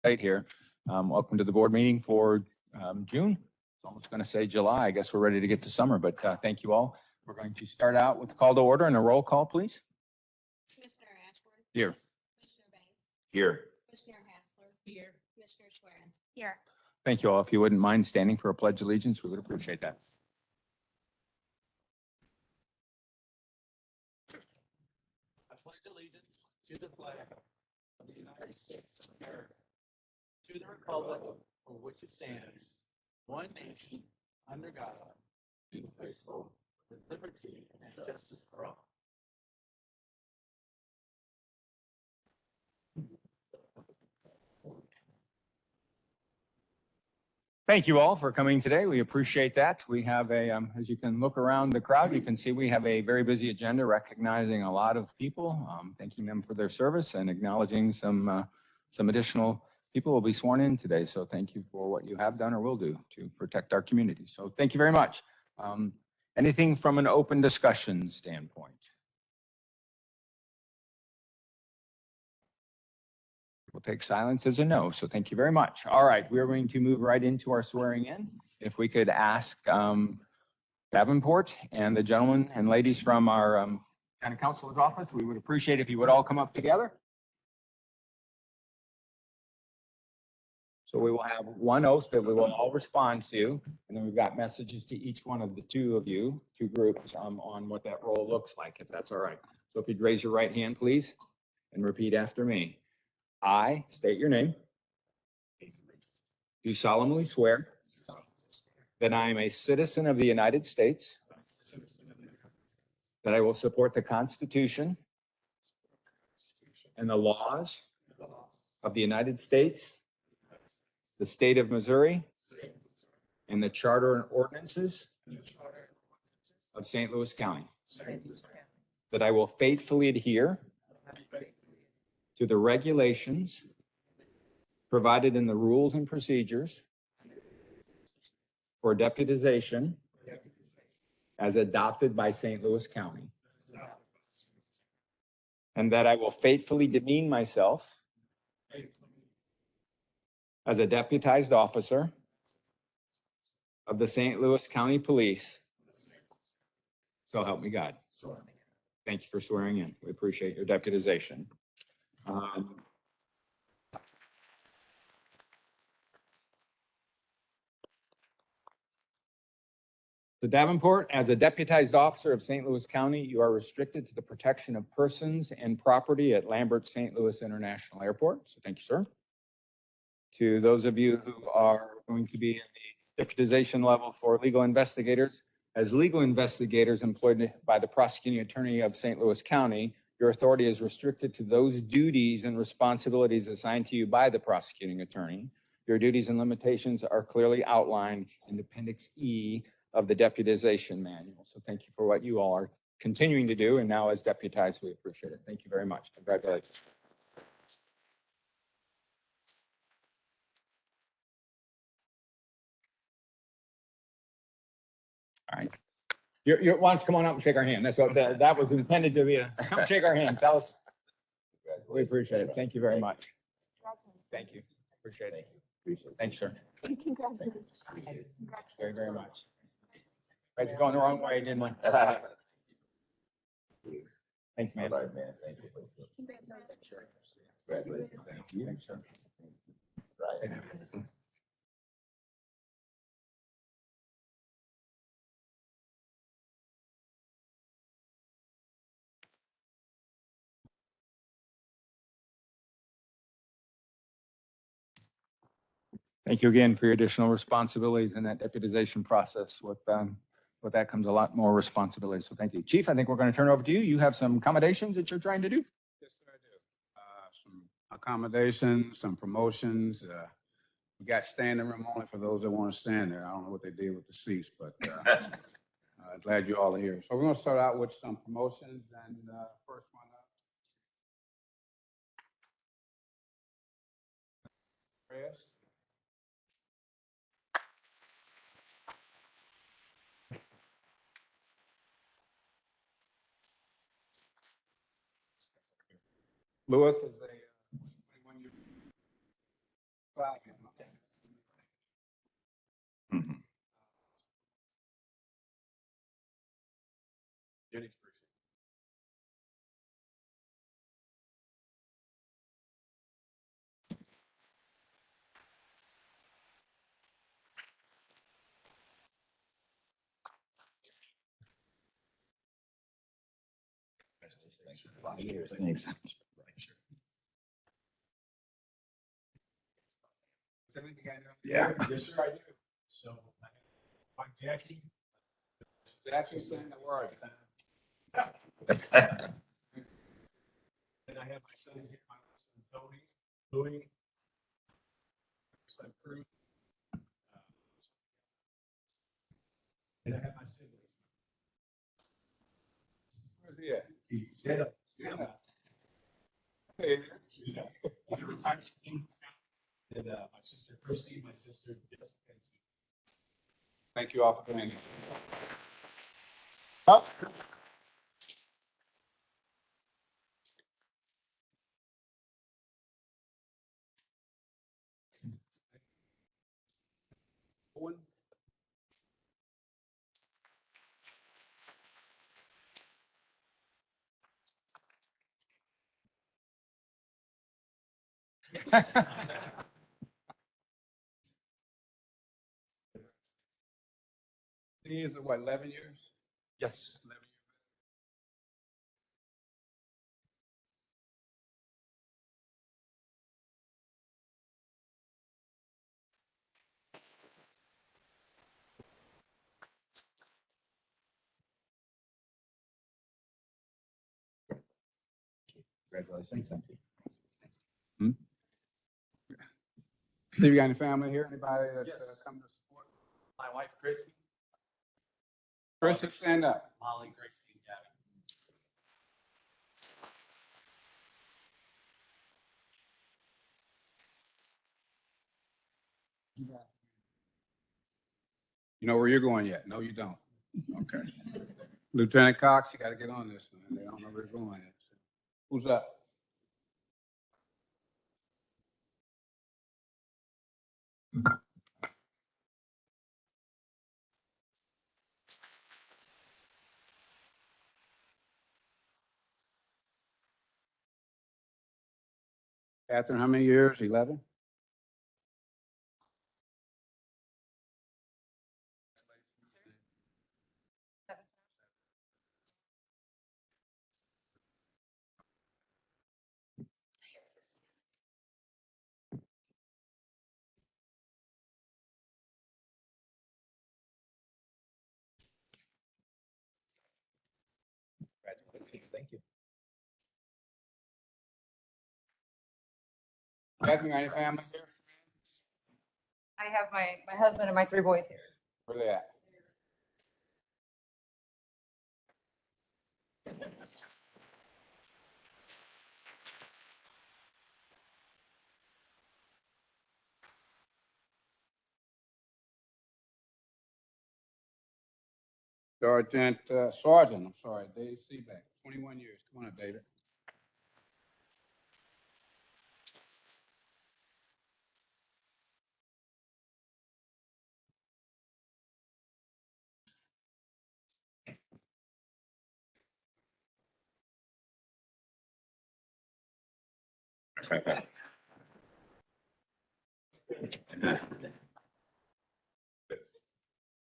Right here. Welcome to the board meeting for June. It's almost going to say July. I guess we're ready to get to summer, but thank you all. We're going to start out with the call to order and a roll call, please. Commissioner Ashworth. Here. Commissioner Banks. Here. Commissioner Hassler. Here. Commissioner Schwerin. Here. Thank you all. If you wouldn't mind standing for a pledge of allegiance, we would appreciate that. I pledge allegiance to the flag of the United States of America, to the republic for which it stands, one nation, under God, indivisible, with liberty and justice for all. Thank you all for coming today. We appreciate that. We have as you can look around the crowd, you can see we have a very busy agenda recognizing a lot of people, thanking them for their service and acknowledging some additional people will be sworn in today. So thank you for what you have done or will do to protect our community. So thank you very much. Anything from an open discussion standpoint? We'll take silence as a no. So thank you very much. All right, we're going to move right into our swearing in. If we could ask Davenport and the gentlemen and ladies from our county counselor's office, we would appreciate if you would all come up together. So we will have one oath that we will all respond to, and then we've got messages to each one of the two groups on what that role looks like, if that's all right. So if you'd raise your right hand, please, and repeat after me. I state your name. Do solemnly swear that I am a citizen of the United States, that I will support the Constitution and the laws of the United States, the state of Missouri, and the charter and ordinances of St. Louis County, that I will faithfully adhere to the regulations provided in the rules and procedures for deputization as adopted by St. Louis County, and that I will faithfully demean myself as a deputized officer of the St. Louis County Police. So help me God. Thank you for swearing in. We appreciate your deputization. So Davenport, as a deputized officer of St. Louis County, you are restricted to the protection of persons and property at Lambert St. Louis International Airport. So thank you, sir. To those of you who are going to be in the deputization level for legal investigators, as legal investigators employed by the prosecuting attorney of St. Louis County, your authority is restricted to those duties and responsibilities assigned to you by the prosecuting attorney. Your duties and limitations are clearly outlined in Appendix E of the deputization manual. So thank you for what you all are continuing to do. And now as deputized, we appreciate it. Thank you very much. Congratulations. All right. Why don't you come on up and shake our hand? That's what that was intended to be. Come shake our hand. Tell us. We appreciate it. Thank you very much. Thank you. Appreciate it. Thanks, sir. Congratulations. Very, very much. Right, you're going the wrong way, didn't we? Thanks, man. Right, man. Thank you. Congratulations. Congratulations. Thank you. Thanks, sir. Right. Thank you again for your additional responsibilities in that deputization process. With that comes a lot more responsibility. So thank you. Chief, I think we're going to turn it over to you. You have some accommodations that you're trying to do? Yes, sir, I do. Some accommodations, some promotions. We got standing room only for those that want to stand there. I don't know what they did with the seats, but glad you all are here. So we're going to start out with some promotions, and first one up. Chris. Lewis is a Thanks. Yeah. Yes, sir, I do. So, I'm Jackie. Jackie saying the word. And I have my son here, my son Tony, Louis. Son Prue. And I have my siblings. Where's he at? He's dead up. Hey, he's a retired king. And my sister Christy, my sister Jessica. Thank you all for being here. Oh. One. These are what, 11 years? Yes. 11 years. Congratulations. Thank you. Steve, you got any family here? Anybody that Yes. come to support? My wife, Christy. Chris, stand up. Molly, Christy, Gavin. You know where you're going yet? No, you don't. Okay. Lieutenant Cox, you got to get on this, man. They don't know where you're going yet. Who's up? Catherine, how many years? 11? Congratulations. Thank you. Catherine, got any family here? I have my husband and my 3 boys here. Where they at? Sergeant, I'm sorry, Dave Seaback, 21 years. Come on up, David.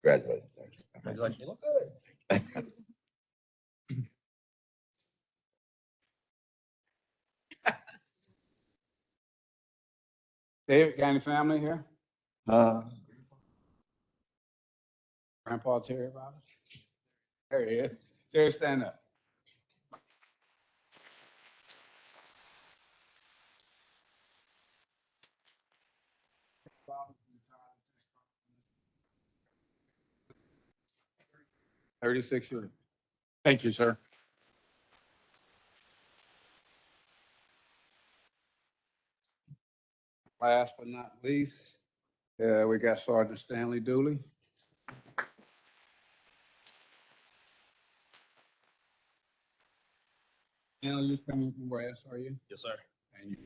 Congratulations. Congratulations. You look good. David, got any family here? Uh, Grandpa Terry Roberts? There he is. Terry, stand up. "36 years. Thank you, sir. Last but not least, we got Sergeant Stanley Dooley. Stanley, you coming from where, SRU? Yes, sir. And you.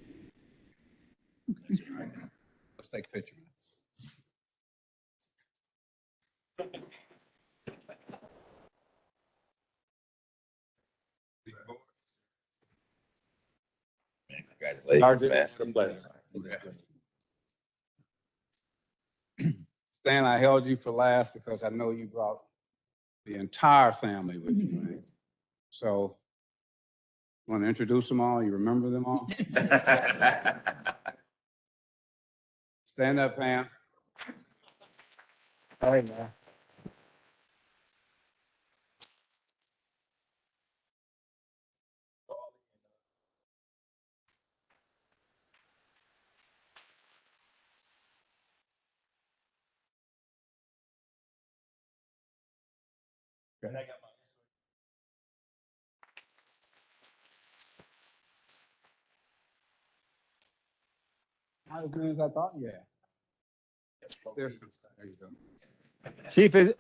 take a picture. Congratulations, man. Stan, I held you for last because I know you brought the entire family with you, right? So, want to introduce them all? You remember them all? Stand up, Pam. All right, man. Not as many as I thought you had. There you go.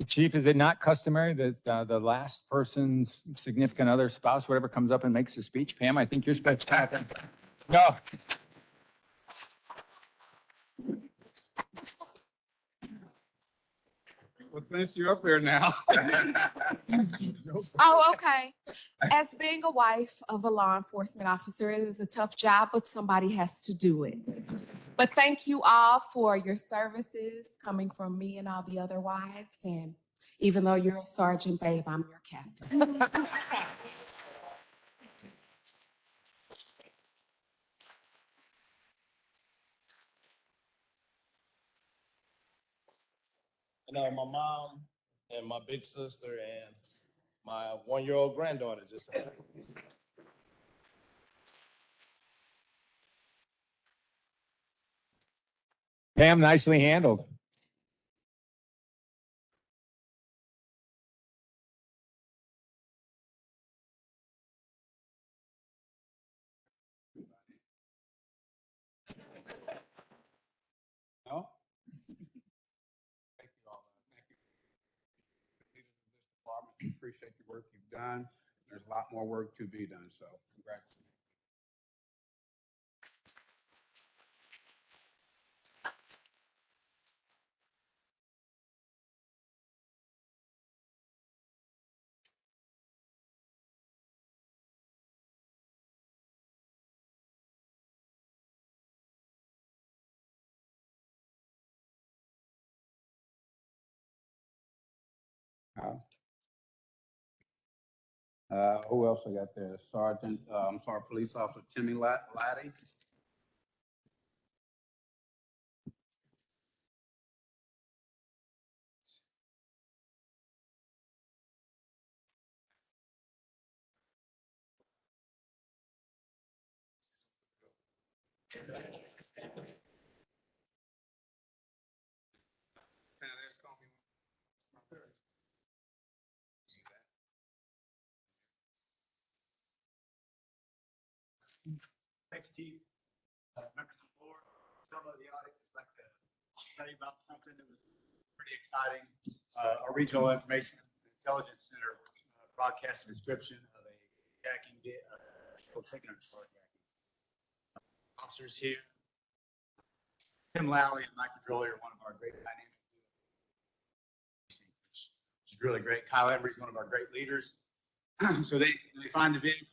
Chief, is it not customary that the last person's significant other, spouse, whatever comes up and makes a speech? Pam, I think you're supposed to have it. No. Well, since you're up here now. Oh, okay. As being a wife of a law enforcement officer, it is a tough job, but somebody has to do it. But thank you all for your services coming from me and all the other wives. And even though you're a sergeant, babe, I'm your captain. And my mom and my big sister and my 1-year-old granddaughter just. Pam, nicely handled. No? Thank you all. Thank you. Leaders of this department, we appreciate the work you've done. There's a lot more work to be done, so congrats. Who else I got there? Police Officer Timmy Laddie. Thanks, Chief. Members of the board, some of the audience, I'd like to tell you about something that was pretty exciting. Our Regional Information and Intelligence Center broadcast a description of a jacking officers here. Tim Lally and Mike Pedroli are one of our great dynamic, which is really great. Kyle Embry is one of our great leaders. So they find the vehicle,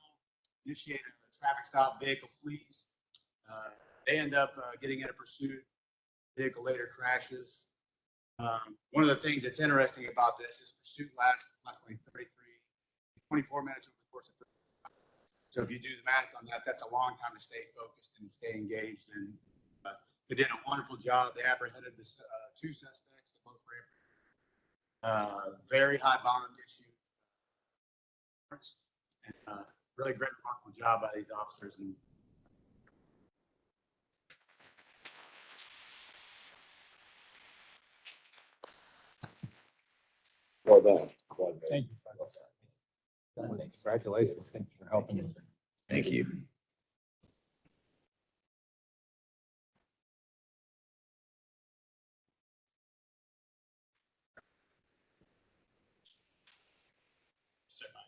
initiate a traffic stop, vehicle flees. They end up getting in a pursuit. Vehicle later crashes. One of the things that's interesting about this is pursuit lasts approximately 24 minutes over the course of 30 minutes. So if you do the math on that, that's a long time to stay focused and stay engaged. And they did a wonderful job. They apprehended the 2 suspects that both were very high bond issue. And really great, remarkable job by these officers. And Well done. Well done. Thank you. Congratulations. Thanks for helping us. Thank you. sir, my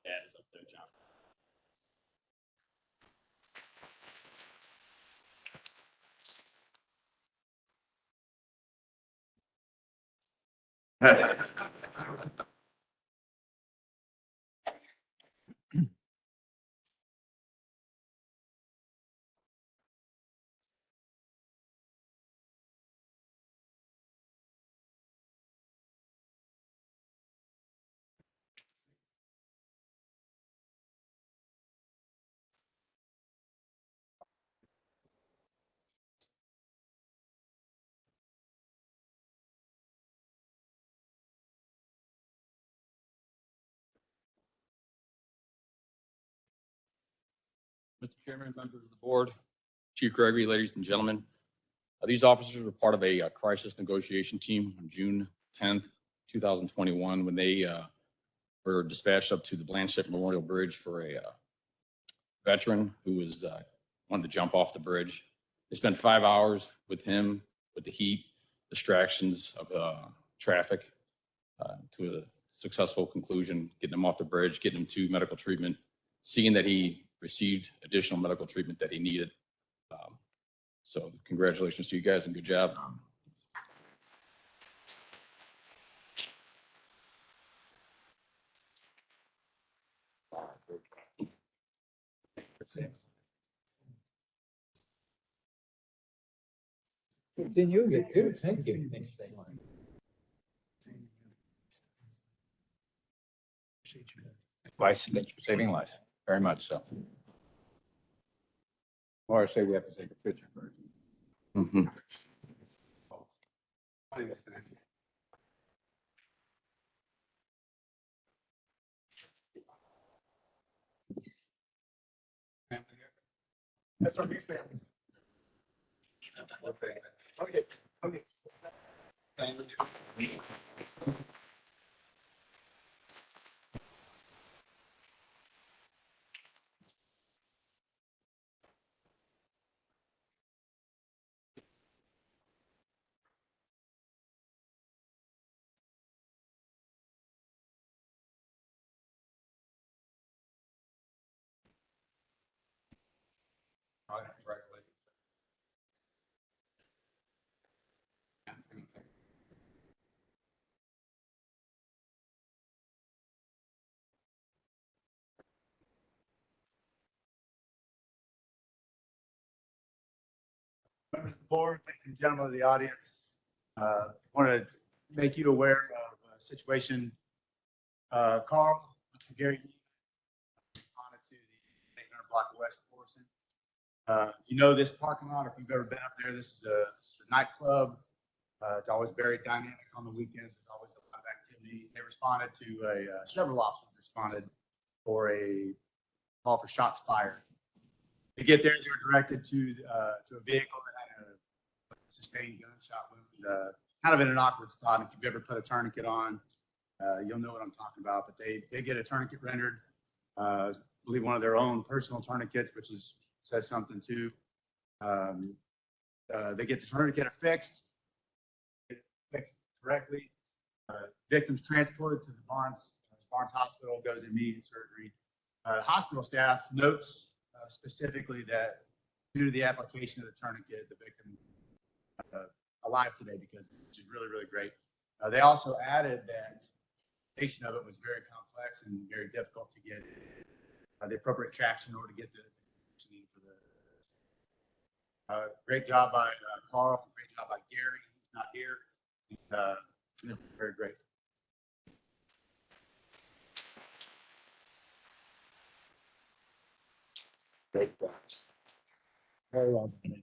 dad is up there, John. Mr. Chairman, members of the board, Chief Gregory, ladies and gentlemen. These officers were part of a crisis negotiation team on June 10th, 2021, when they were dispatched up to the Blanchette Memorial Bridge for a veteran who was wanted to jump off the bridge. They spent 5 hours with him, with the heat, distractions of traffic, to a successful conclusion, getting him off the bridge, getting him to medical treatment, seeing that he received additional medical treatment that he needed. So congratulations to you guys and good job. Good seeing you again, too. Thank you. Twice, thanks for saving lives, very much so. Or say we have to take a picture first. Mhm. That's our big family. Okay, okay. All right, congratulations. Members of the board, ladies and gentlemen of the audience, want to make you aware of a situation. Carl, Gary, responded to the 800 block of West Florissant. If you know this parking lot, if you've ever been up there, this is a nightclub. It's always very dynamic on the weekends. There's always a lot of activity. They responded to several officers responded for a call for shots fired. To get there, they were directed to a vehicle that had a sustained gunshot wound, kind of in an awkward spot. If you've ever put a tourniquet on, you'll know what I'm talking about. But they get a tourniquet rendered. I believe one of their own personal tourniquets, which says something too. They get the tourniquet fixed correctly. Victims transported to the Barnes Hospital, goes in immediate surgery. Hospital staff notes specifically that due to the application of the tourniquet, the victim alive today, which is really, really great. They also added that the patient of it was very complex and very difficult to get the appropriate traction in order to get the for the great job by Carl, great job by Gary, who's not here. Very great. Great. Very well done.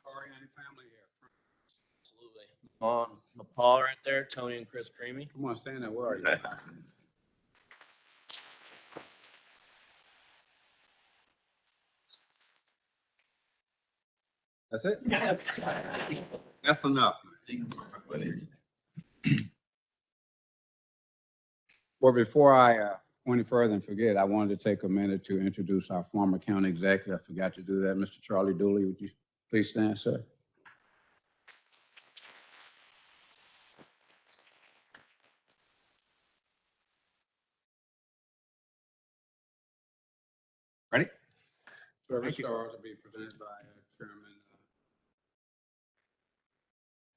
Corey, any family here? Absolutely. Paul right there, Tony and Chris Creamy. Come on, stand there. Where are you? That's it? That's enough. Well, before I go any further and forget, I wanted to take a minute to introduce our former county executive. I forgot to do that. Mr. Charlie Dooley, would you please stand, sir? Ready? Service Thank you. stars will be presented by Chairman.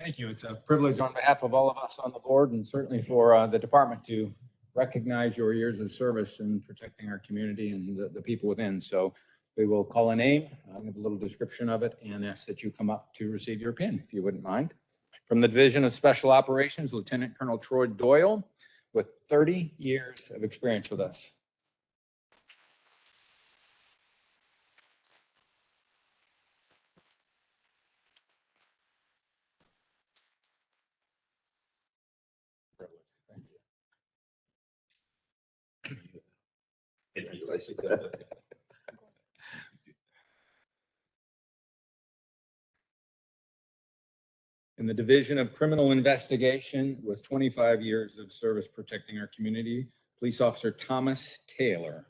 Thank you. It's a privilege on behalf of all of us on the board and certainly for the department to recognize your years of service in protecting our community and the people within. So we will call a name, give a little description of it, and ask that you come up to receive your pin, if you wouldn't mind. From the Division of Special Operations, Lieutenant Colonel Troy Doyle, with 30 years of experience with us. In the Division of Criminal Investigation, with 25 years of service protecting our community, Police Officer Thomas Taylor.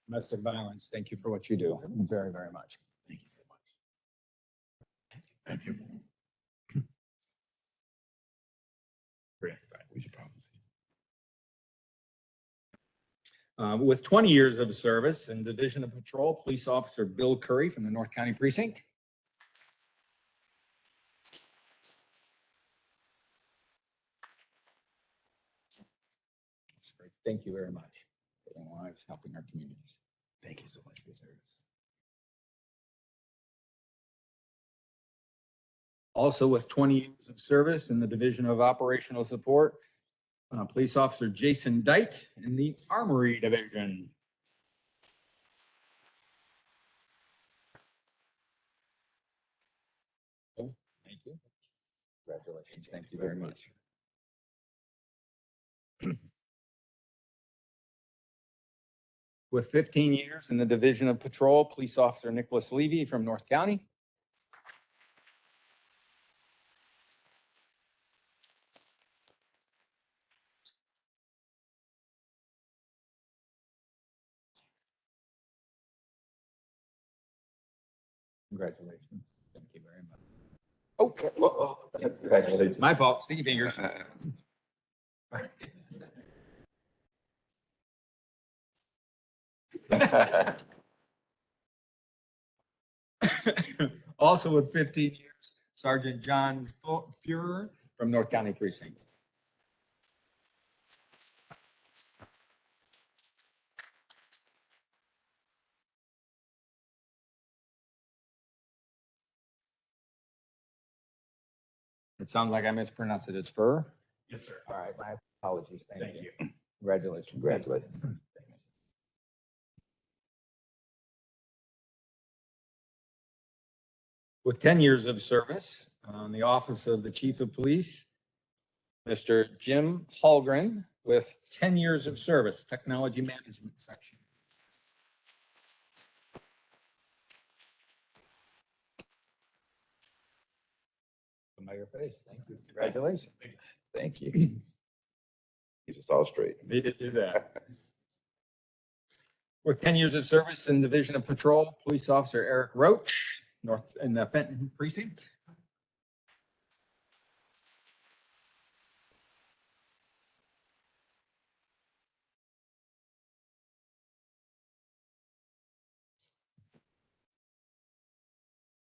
Domestic violence, thank you for what you do very, very much. Thank you so much. Thank you. Great. We should probably. With 20 years of service in Division of Patrol, Police Officer Bill Curry from the North County Precinct. Thank you very much. Saving lives, helping our communities. Thank you so much for your service. Also with 20 years of service in the Division of Operational Support, Police Officer Jason Dite in the Armory Division. Thank you. Congratulations. Thank you very much. With 15 years in the Division of Patrol, Police Officer Nicholas Levy from North County. Congratulations. Thank you very much. Oh, Congratulations. my fault. Sticky fingers. Also with 15 years, Sergeant John Fuhrer from North County Precinct. It sounds like I mispronounced it. It's Fur? Yes, sir. All right, my apologies. Thank you. you. Congratulations. Congratulations. With 10 years of service on the Office of the Chief of Police, Mr. Jim Hallgren, with 10 years of service, Technology Management Section. Familiar face. Thank you. Congratulations. Thank you. Keep us all straight. They did do that. With 10 years of service in Division of Patrol, Police Officer Eric Roach, North in the Fenton Precinct.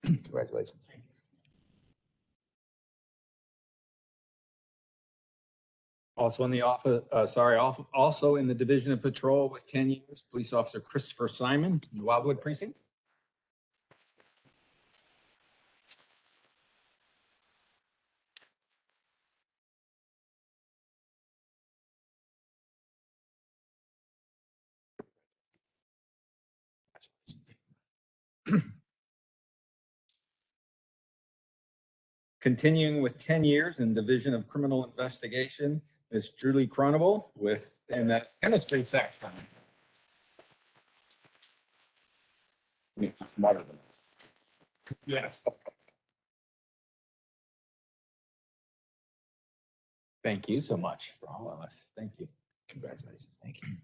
Congratulations. Also in the office, also in the Division of Patrol with 10 years, Police Officer Christopher Simon in the Wildwood Precinct. Continuing with 10 years in Division of Criminal Investigation, Ms. Julie Cronable in the chemistry section. Smarter than us. Yes. Thank you so much for all of us. Thank you. Congratulations. Thank you.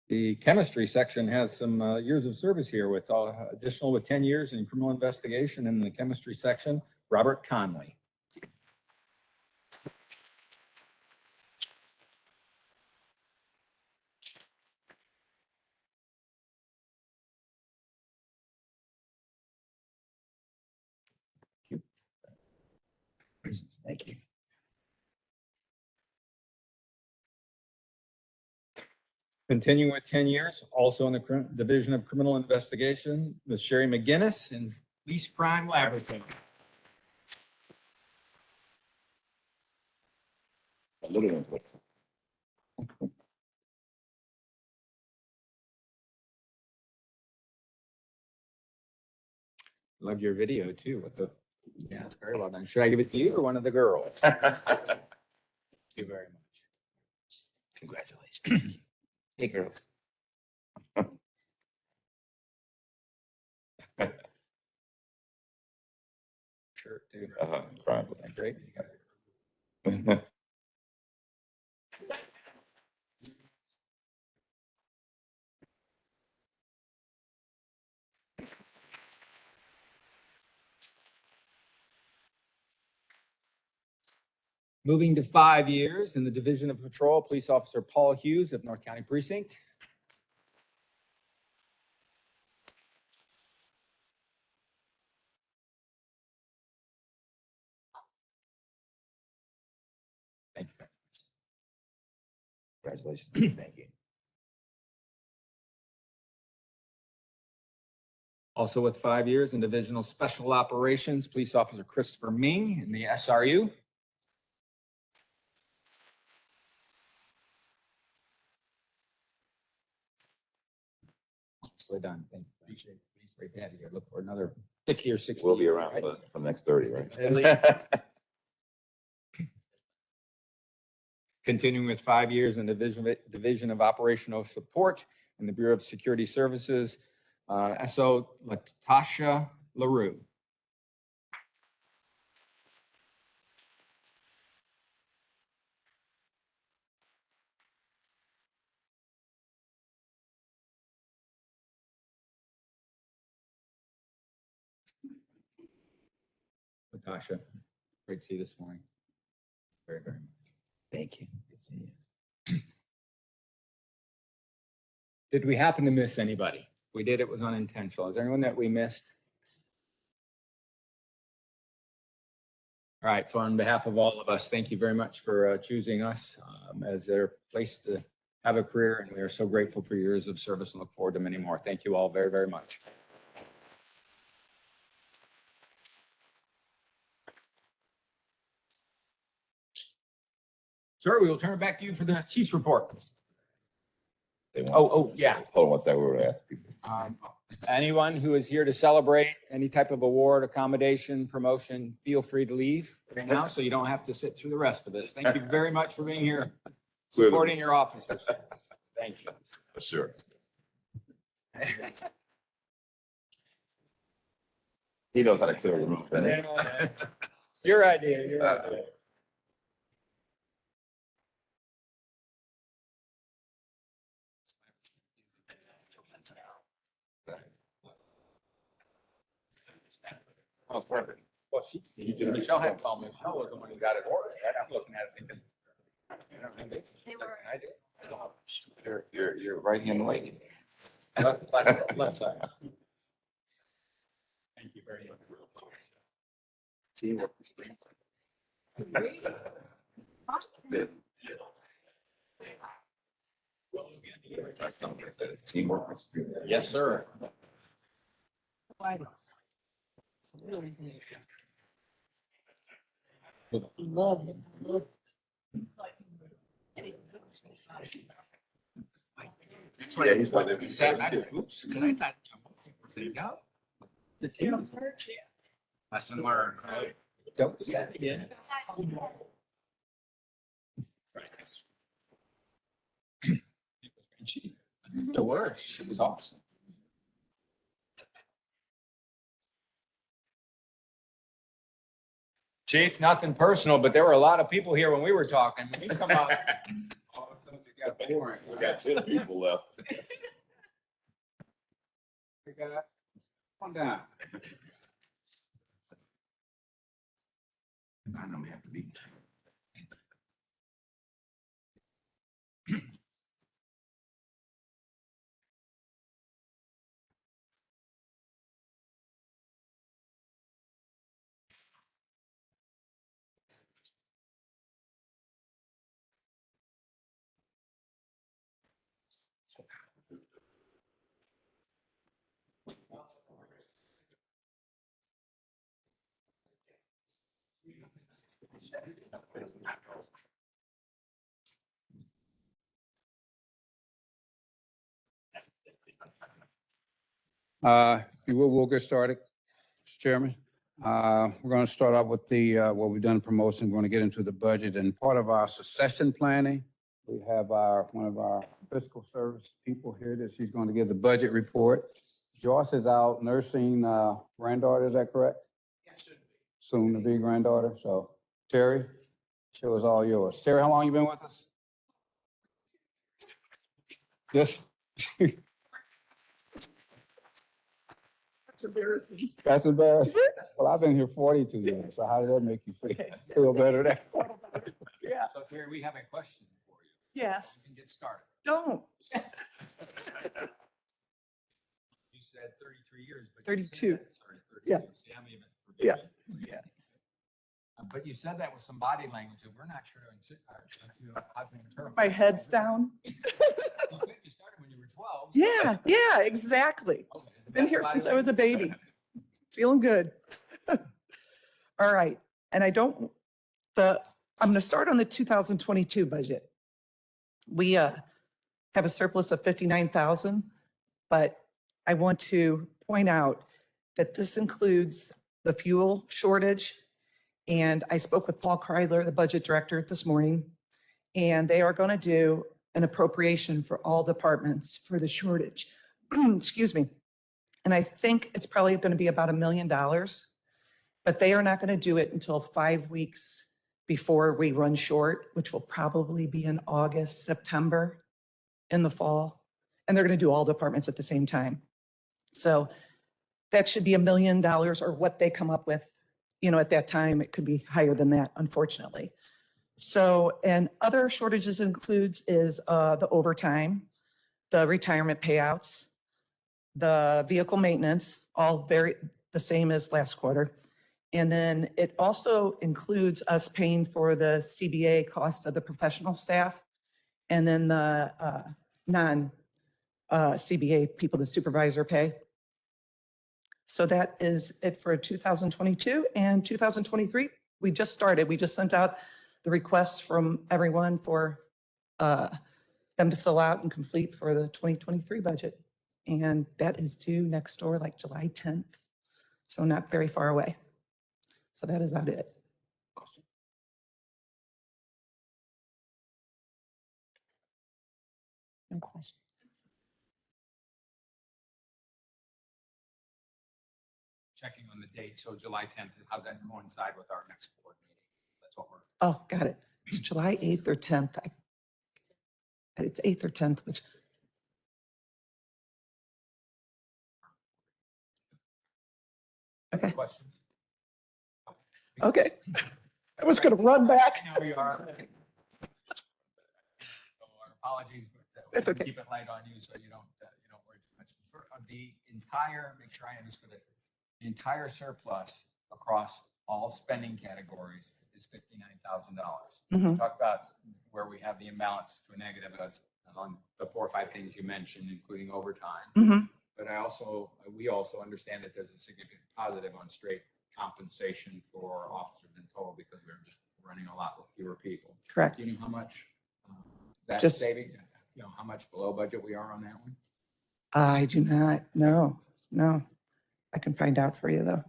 The chemistry section has some years of service here with additional with 10 years in criminal investigation in the chemistry section. Robert Conley. Thank you. Continuing with 10 years, also in the Division of Criminal Investigation, Ms. Sherry McGinnis in Police Crime Laboratory. Love your video too. Yeah, it's very well done. Should I give it to you or one of the girls? Thank you very much. Congratulations. Hey, girls. Sure, too. Great. Moving to 5 years in the Division of Patrol, Police Officer Paul Hughes of North County Precinct. Thank you. Congratulations. Thank you. Also with 5 years in Divisional Special Operations, Police Officer Christopher Ming in the SRU. Nicely done. Thank you. Appreciate it. Great to have you here. Look for another 50 or 60. We'll be years, around right? for the next 30, right? At least. Continuing with 5 years in Division of Operational Support in the Bureau of Security Services, SO Latasha LaRue. Latasha, great to see you this morning. Very, very much. Thank you. Good to see you. Did we happen to miss anybody? We did. It was unintentional. Is there anyone that we missed? All right. So on behalf of all of us, thank you very much for choosing us as their place to have a career. And we are so grateful for your years of service and look forward to many more. Thank you all very, very much. Sir, we will turn it back to you for the chief's report. Yeah. Hold on one second, we're gonna ask people. Anyone who is here to celebrate any type of award, accommodation, promotion, feel free to leave right now so you don't have to sit through the rest of this. Thank you very much for being here, supporting your officers. Thank you. Sure. He knows how to clear the room. doesn't he? Your idea, your idea. Oh, it's perfect. Well, Michelle had told me, Michelle was the one who got it ordered. Right? I'm looking at it thinking. They were. I did. You're right-hand lady. Left side. Thank you very much. Teamwork. That's not what I said, it's teamwork. Yes, sir. Yeah, he's like that. He sat back, oops, because I thought, there you go. The team. Lesson learned. Right? Don't do that again. The word, she was awesome. Chief, nothing personal, but there were a lot of people here when we were talking. When you come up, all of a sudden it got boring. We got 10 people left. We got, come on down. I know we have to be. We'll get started, Mr. Chairman. We're going to start out with what we've done in promotion. We're going to get into the budget, and part of our succession planning, we have one of our fiscal service people here that she's going to give the budget report. Joyce is out nursing granddaughter, is that correct? Yes. Soon to be granddaughter. So Terry, show is all yours. Terry, how long you been with us? Yes. That's embarrassing. That's embarrassing. Well, I've been here 42 years, so how does that make you feel better than? Yeah, So Terry, we have a question for you. yes, You can get started. don't. You said 33 years, but. 32. Sorry, 32. Yeah. See, I'm even. Yeah, yeah. But you said that with some body language, and we're not sure how to interpret. My head's down. You started when you were 12. Yeah, yeah, exactly. Okay. Been here since I was a baby. Feeling good. All right. And I'm going to start on the 2022 budget. We have a surplus of 59,000, but I want to point out that this includes the fuel shortage. And I spoke with Paul Kreidler, the budget director, this morning, and they are going to do an appropriation for all departments for the shortage. Excuse me. And I think it's probably going to be about $1 million, but they are not going to do it until 5 weeks before we run short, which will probably be in August, September, in the fall. And they're going to do all departments at the same time. So that should be $1 million or what they come up with. You know, at that time, it could be higher than that, unfortunately. So, and other shortages includes the overtime, the retirement payouts, the vehicle maintenance, all very the same as last quarter. And then it also includes us paying for the CBA cost of the professional staff and then the non-CBA people, the supervisor pay. So that is it for 2022 and 2023. We just started. We just sent out the requests from everyone for them to fill out and complete for the 2023 budget. And that is due next door, like July 10th. So not very far away. So that is about it. No question. Checking on the date, so July 10th, how's that coincide with our next board meeting? That's what we're. Oh, got it. It's July 8th or 10th. It's 8th or 10th, which. Okay. Questions? Okay. I was going to run back. Now we are. So our apologies, but That's we'll okay. keep it light on you so you don't worry too much. The entire, make sure I understood it, the entire surplus across all spending categories is $59,000. Mhm. Talk about where we have the imbalance to a negative on the 4 or 5 things you mentioned, including overtime. Mhm. But we also understand that there's a significant positive on straight compensation for officers in total because we're just running a lot with fewer people. Correct. Do you know how much that Just- saving, how much below budget we are on that one? I do not know. No. I can find out for you though.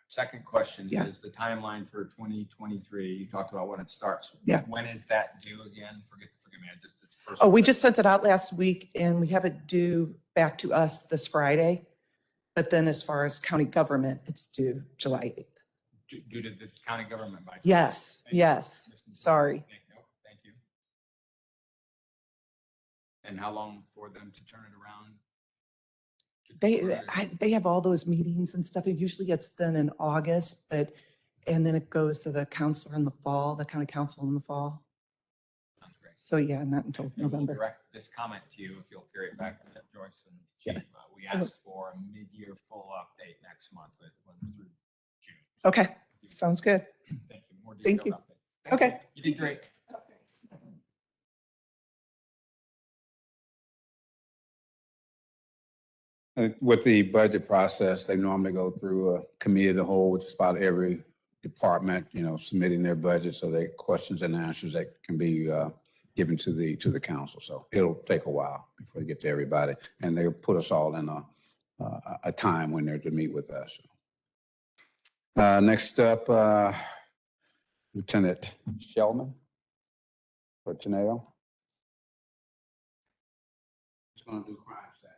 Second question Yeah. is the timeline for 2023. You talked about when it starts. Yeah. When is that due again? Forgive me. It's first. Oh, we just sent it out last week and we have it due back to us this Friday. But then as far as county government, it's due July 8th. due to the county government budget. Yes, Thank you. yes, sorry. Thank you. And how long for them to turn it around? They have all those meetings and stuff. And usually it's done in August, and then it goes to the counselor in the fall, the county council in the fall. Sounds great. So yeah, not until And we'll November. direct this comment to you if you'll carry it back to Joyce and Yeah. Chief. We asked for a mid-year full update next month, but went through June. Okay, sounds good. Thank you. More Thank detailed you. update. Okay. You did great. With the budget process, they normally go through a committee of the whole, which is about every department, submitting their budget. So they questions and answers that can be given to the council. So it'll take a while before they get to everybody. And they'll put us all in a time when they're to meet with us. Next up, Lieutenant Shellman for Teneo. It's going to do crime stats.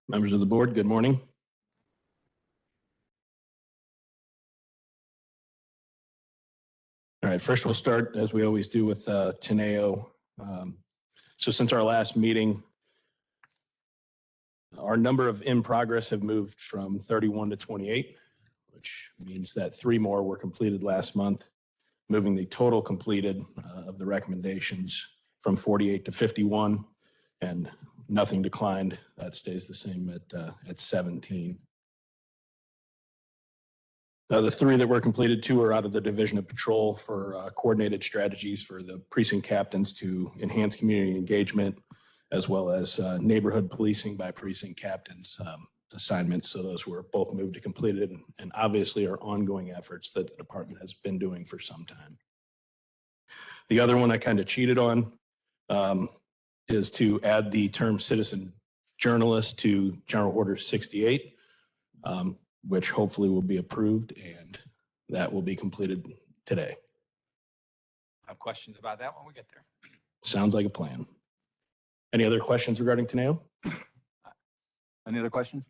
Members of the board, good morning. All right, first we'll start, as we always do, with Teneo. So since our last meeting, our number of in progress have moved from 31 to 28, which means that 3 more were completed last month, moving the total completed of the recommendations from 48 to 51, and nothing declined. That stays the same at 17. The 3 that were completed, 2 are out of the Division of Patrol for coordinated strategies for the precinct captains to enhance community engagement, as well as neighborhood policing by precinct captains assignments. So those were both moved to completed, and obviously are ongoing efforts that the department has been doing for some time. The other one I kind of cheated on is to add the term citizen journalist to General Order 68, which hopefully will be approved, and that will be completed today. I have questions about that when we get there. Sounds like a plan. Any other questions regarding Teneo? Any other questions?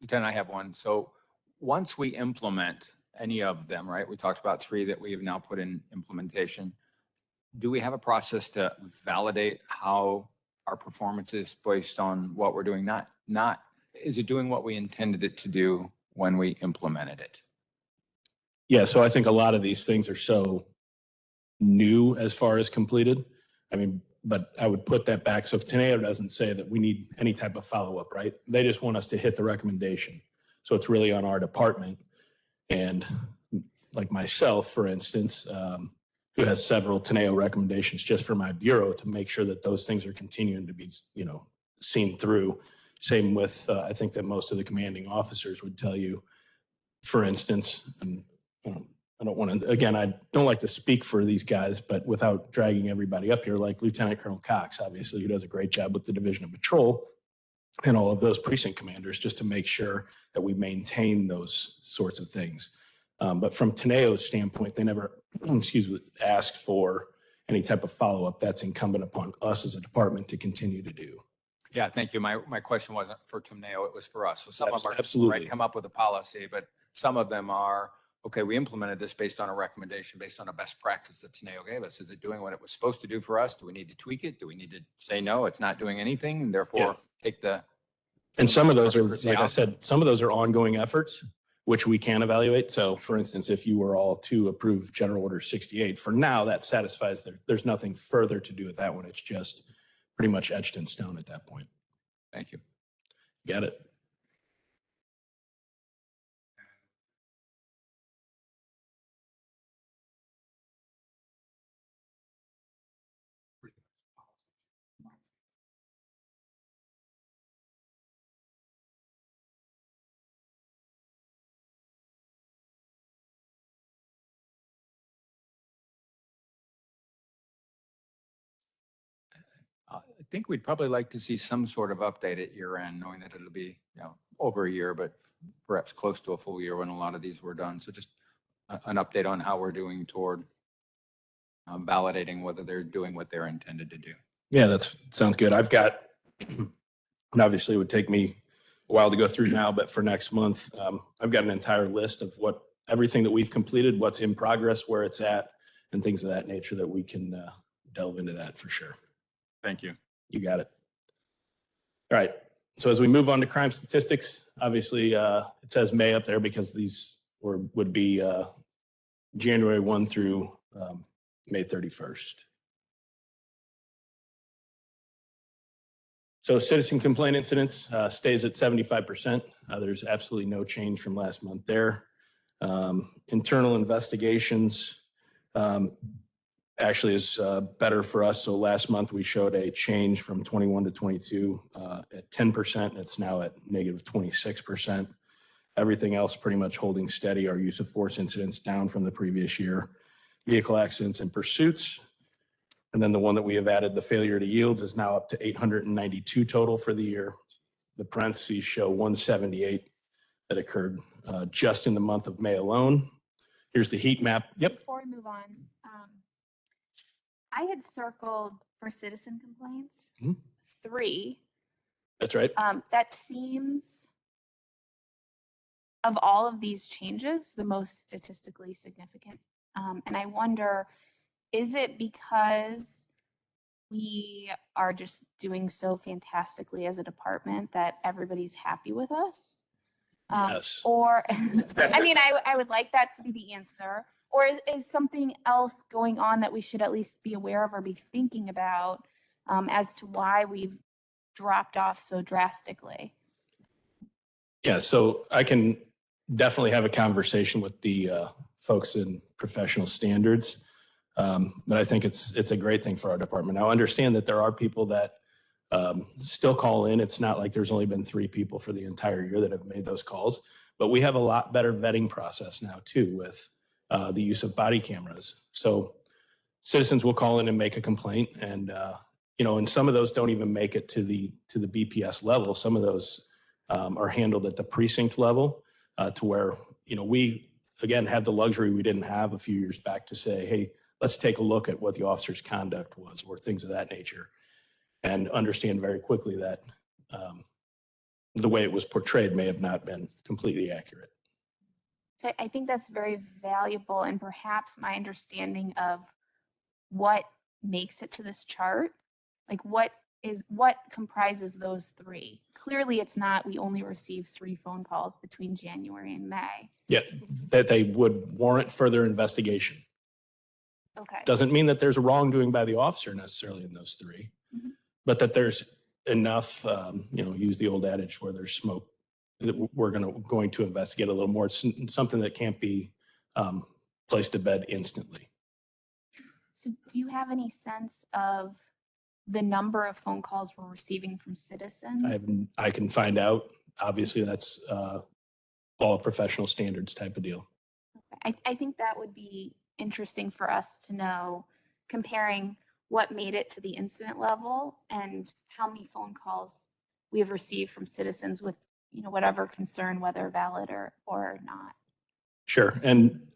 Lieutenant, I have one. So once we implement any of them, right? We talked about 3 that we have now put in implementation. Do we have a process to validate how our performance is based on what we're doing? Not, is it doing what we intended it to do when we implemented it? Yeah, so I think a lot of these things are so new as far as completed. I mean, but I would put that back. So Teneo doesn't say that we need any type of follow-up, right? They just want us to hit the recommendation. So it's really on our department. And like myself, for instance, who has several Teneo recommendations just for my bureau, to make sure that those things are continuing to be, seen through. Same with, I think that most of the commanding officers would tell you, for instance, and I don't want to, again, I don't like to speak for these guys, but without dragging everybody up here, like Lieutenant Colonel Cox, obviously, who does a great job with the Division of Patrol and all of those precinct commanders, just to make sure that we maintain those sorts of things. But from Teneo's standpoint, they never, asked for any type of follow-up. That's incumbent upon us as a department to continue to do. Yeah, thank you. My question wasn't for Teneo, it was for us. So some of them are Absolutely. right, come up with a policy, but some of them are, okay, we implemented this based on a recommendation, based on a best practice that Teneo gave us. Is it doing what it was supposed to do for us? Do we need to tweak it? Do we need to say, no, it's not doing anything, and therefore take the... And some of those are, like I said, some of those are ongoing efforts, which we can evaluate. So for instance, if you were all to approve General Order 68, for now, that satisfies there's nothing further to do with that one. It's just pretty much etched in stone at that point. Thank you. Got it. I think we'd probably like to see some sort of update at year end, knowing that it'll be, over a year, but perhaps close to a full year when a lot of these were done. So just an update on how we're doing toward validating whether they're doing what they're intended to do. Yeah, that sounds good. I've got, and obviously it would take me a while to go through now, but for next month, I've got an entire list of everything that we've completed, what's in progress, where it's at, and things of that nature that we can delve into that for sure. Thank you. You got it. All right. So as we move on to crime statistics, obviously it says May up there because these would be January 1 through May 31st. So citizen complaint incidents stays at 75%. There's absolutely no change from last month there. Internal investigations actually is better for us. So last month we showed a change from 21 to 22 at 10%. It's now at negative 26%. Everything else pretty much holding steady. Our use of force incidents down from the previous year. Vehicle accidents and pursuits. And then the one that we have added, the failure to yields, is now up to 892 total for the year. The parentheses show 178 that occurred just in the month of May alone. Here's the heat map. Yep. Before we move on, I had circled for citizen complaints, 3. That's right. That seems, of all of these changes, the most statistically significant. And I wonder, is it because we are just doing so fantastically as a department that everybody's happy with us? Yes. Or, I mean, I would like that to be the answer. Or is something else going on that we should at least be aware of or be thinking about as to why we've dropped off so drastically? Yeah, so I can definitely have a conversation with the folks in professional standards. But I think it's a great thing for our department. Now, understand that there are people that still call in. It's not like there's only been 3 people for the entire year that have made those calls. But we have a lot better vetting process now, too, with the use of body cameras. So citizens will call in and make a complaint. And, and some of those don't even make it to the BPS level. Some of those are handled at the precinct level to where, we, again, have the luxury we didn't have a few years back to say, hey, let's take a look at what the officer's conduct was or things of that nature and understand very quickly that the way it was portrayed may have not been completely accurate. So I think that's very valuable, and perhaps my understanding of what makes it to this chart, like what comprises those 3. Clearly it's not, we only received 3 phone calls between January and May. Yeah, that they would warrant further investigation. Okay. Doesn't mean that there's a wrongdoing by the officer necessarily in those 3, but that there's enough, use the old adage where there's smoke, that we're going to investigate a little more. It's something that can't be placed to bed instantly. So do you have any sense of the number of phone calls we're receiving from citizens? I can find out. Obviously, that's all professional standards type of deal. I think that would be interesting for us to know, comparing what made it to the incident level and how many phone calls we have received from citizens with, whatever concern, whether valid or not. Sure. And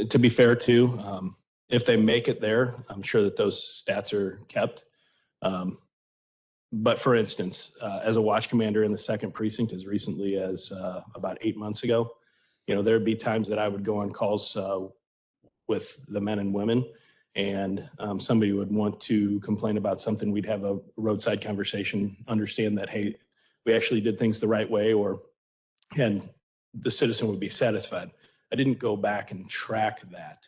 to be fair too, if they make it there, I'm sure that those stats are kept. But for instance, as a watch commander in the 2nd precinct, as recently as about 8 months ago, there'd be times that I would go on calls with the men and women, and somebody would want to complain about something. We'd have a roadside conversation, understand that, hey, we actually did things the right way, and the citizen would be satisfied. I didn't go back and track that.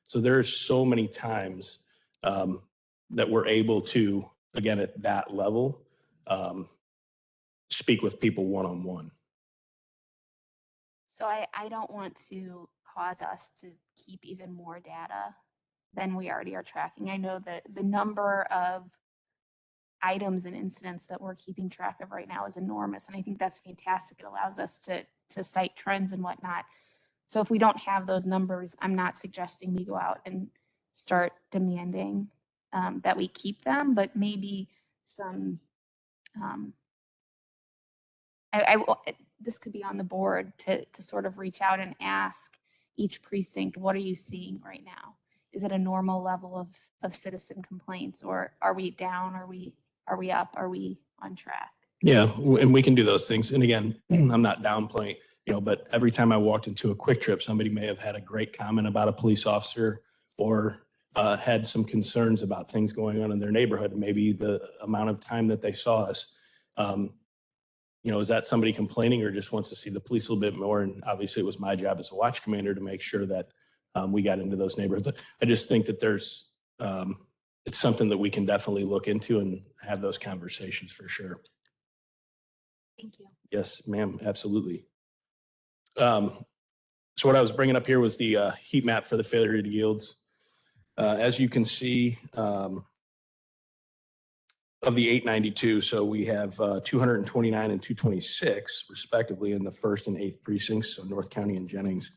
So there's so many times that we're able to, again, at that level, speak with people one-on-one. So I don't want to cause us to keep even more data than we already are tracking. I know that the number of items and incidents that we're keeping track of right now is enormous, and I think that's fantastic. It allows us to cite trends and whatnot. So if we don't have those numbers, I'm not suggesting we go out and start demanding that we keep them, but maybe some, this could be on the board to sort of reach out and ask each precinct, what are you seeing right now? Is it a normal level of citizen complaints, or are we down? Are we up? Are we on track? Yeah, and we can do those things. And again, I'm not downplaying, but every time I walked into a Quick Trip, somebody may have had a great comment about a police officer or had some concerns about things going on in their neighborhood. Maybe the amount of time that they saw us. Is that somebody complaining or just wants to see the police a little bit more? And obviously, it was my job as a watch commander to make sure that we got into those neighborhoods. I just think that it's something that we can definitely look into and have those conversations for sure. Thank you. Yes, ma'am, absolutely. So what I was bringing up here was the heat map for the failure to yields. As you can see, of the 892, so we have 229 and 226 respectively in the 1st and 8th precincts, so North County and Jennings,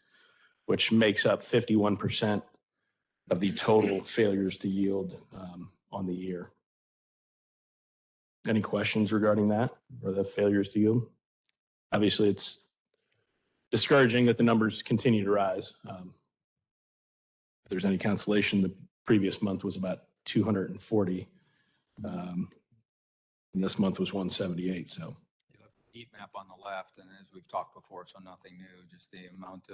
which makes up 51% of the total failures to yield on the year. Any questions regarding that or the failures to yield? Obviously, it's discouraging that the numbers continue to rise. If there's any consolation, the previous month was about 240. And this month was 178. So Heat map on the left, and as we've talked before, so nothing new, just the amount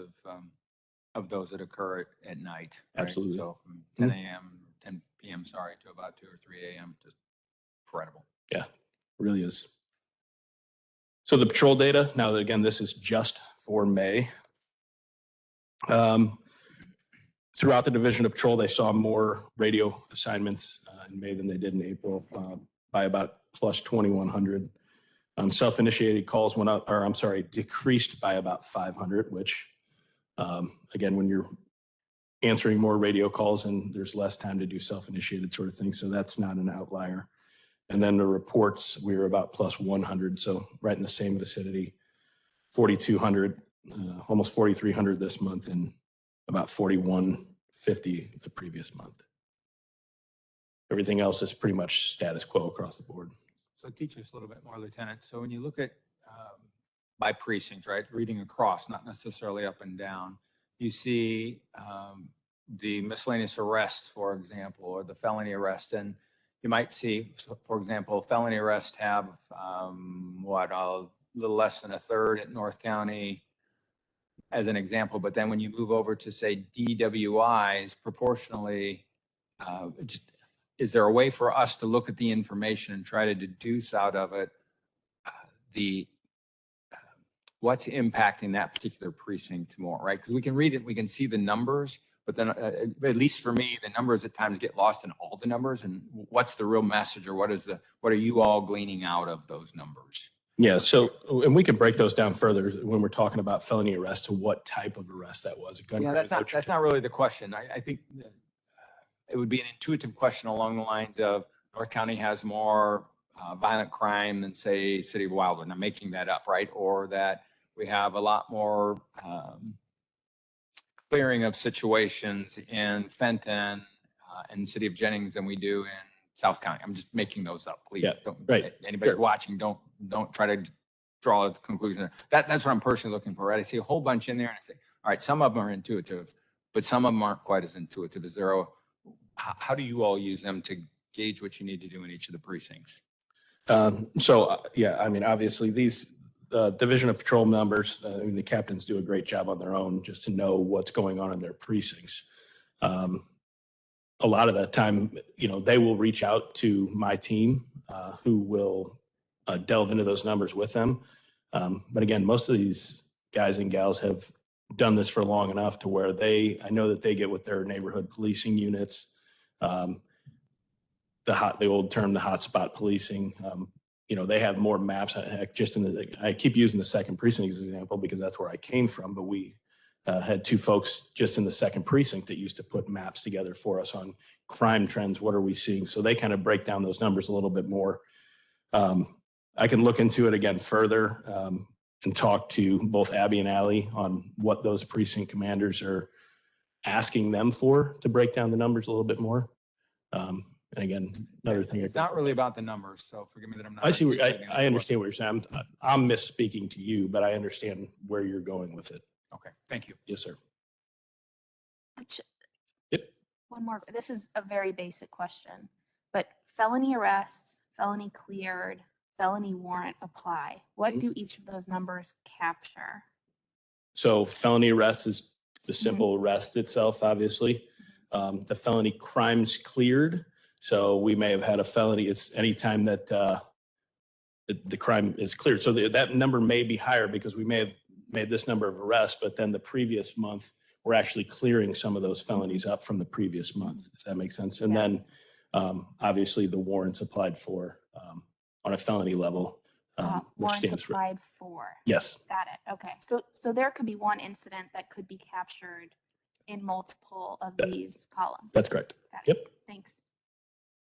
of those that occur at night. Right? Absolutely. So from 10 a.m., 10 p.m., sorry, to about 2 or 3 a.m., just incredible. yeah, really is. So the patrol data, now that again, this is just for May. Throughout the Division of Patrol, they saw more radio assignments in May than they did in April by about plus 2,100. Self-initiated calls went up, or I'm sorry, decreased by about 500, which again, when you're answering more radio calls and there's less time to do self-initiated sort of thing. So that's not an outlier. And then the reports, we were about plus 100. So right in the same vicinity, 4,200, almost 4,300 this month and about 4,150 the previous month. Everything else is pretty much status quo across the board. So teach us a little bit more, Lieutenant. So when you look at by precinct, right, reading across, not necessarily up and down, you see the miscellaneous arrests, for example, or the felony arrest, and you might see, for example, felony arrest have a little less than a third at North County, as an example. But then when you move over to say DWIs, proportionally, is there a way for us to look at the information and try to deduce out of it what's impacting that particular precinct more, right? Because we can read it, we can see the numbers, but then at least for me, the numbers at times get lost in all the numbers. And what's the real message, or what are you all gleaning out of those numbers? Yeah. So, and we can break those down further when we're talking about felony arrest to what type of arrest that was. Yeah, that's not really the question. I think it would be an intuitive question along the lines of North County has more violent crime than, say, City of Wildwood. I'm making that up, right? Or that we have a lot more clearing of situations in Fenton and the City of Jennings than we do in South County. I'm just making those up, please. Yeah, Don't, right. Anybody Sure. watching, don't try to draw a conclusion. That's what I'm personally looking for, right? I see a whole bunch in there and I say, all right, some of them are intuitive, but some of them aren't quite as intuitive. How do you all use them to gauge what you need to do in each of the precincts? Yeah, I mean, obviously these Division of Patrol numbers, the captains do a great job on their own just to know what's going on in their precincts. A lot of that time, they will reach out to my team who will delve into those numbers with them. But again, most of these guys and gals have done this for long enough to where I know that they get with their neighborhood policing units, the old term, the hotspot policing. They have more maps. I keep using the second precinct as an example because that's where I came from. But we had two folks just in the second precinct that used to put maps together for us on crime trends. What are we seeing? So they kind of break down those numbers a little bit more. I can look into it again further and talk to both Abby and Allie on what those precinct commanders are asking them for to break down the numbers a little bit more. And again, another thing. It's not really about the numbers, so forgive me that I'm not. I understand what you're saying. I'm misspeaking to you, but I understand where you're going with it. Okay, thank you. Yes, sir. Yep. One more. This is a very basic question, but felony arrests, felony cleared, felony warrant apply? What Mhm. do each of those numbers capture? So felony arrest is the simple arrest itself, obviously. The felony crimes cleared. So we may have had a felony. It's anytime that the crime is cleared. So that number may be higher because we may have made this number of arrests, but then the previous month, we're actually clearing some of those felonies up from the previous month. Does that make sense? And Yeah. then obviously the warrants applied for on a felony level, which Warrants stands for, applied for. yes, Got it. Okay. So there could be one incident that could be captured in multiple of these columns. that's correct. Got it. Yep. Thanks.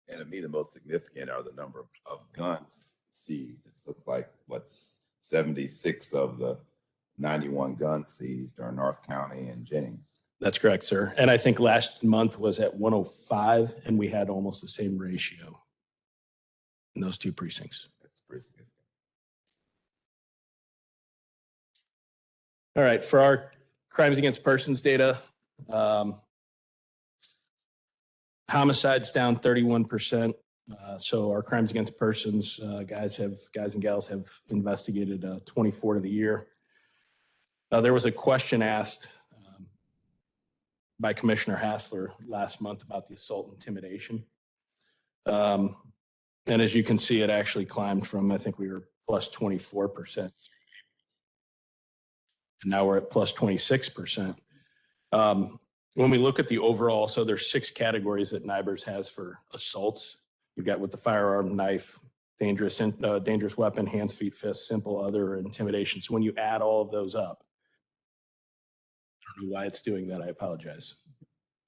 And to me, the most significant are the number of guns seized. It looks like, what's 76 of the 91 guns seized are in North County and Jennings. That's correct, sir. And I think last month was at 105 and we had almost the same ratio in those two precincts. That's pretty significant. All right, for our crimes against persons data, homicides down 31%. So our crimes against persons, guys and gals have investigated 24 to the year. There was a question asked by Commissioner Hassler last month about the assault intimidation. And as you can see, it actually climbed from, I think we were plus 24%. And now we're at plus 26%. When we look at the overall, so there's 6 categories that NIBRS has for assaults. You've got with the firearm, knife, dangerous weapon, hands, feet, fists, simple, other, or intimidation. So when you add all of those up, I don't know why it's doing that. I apologize.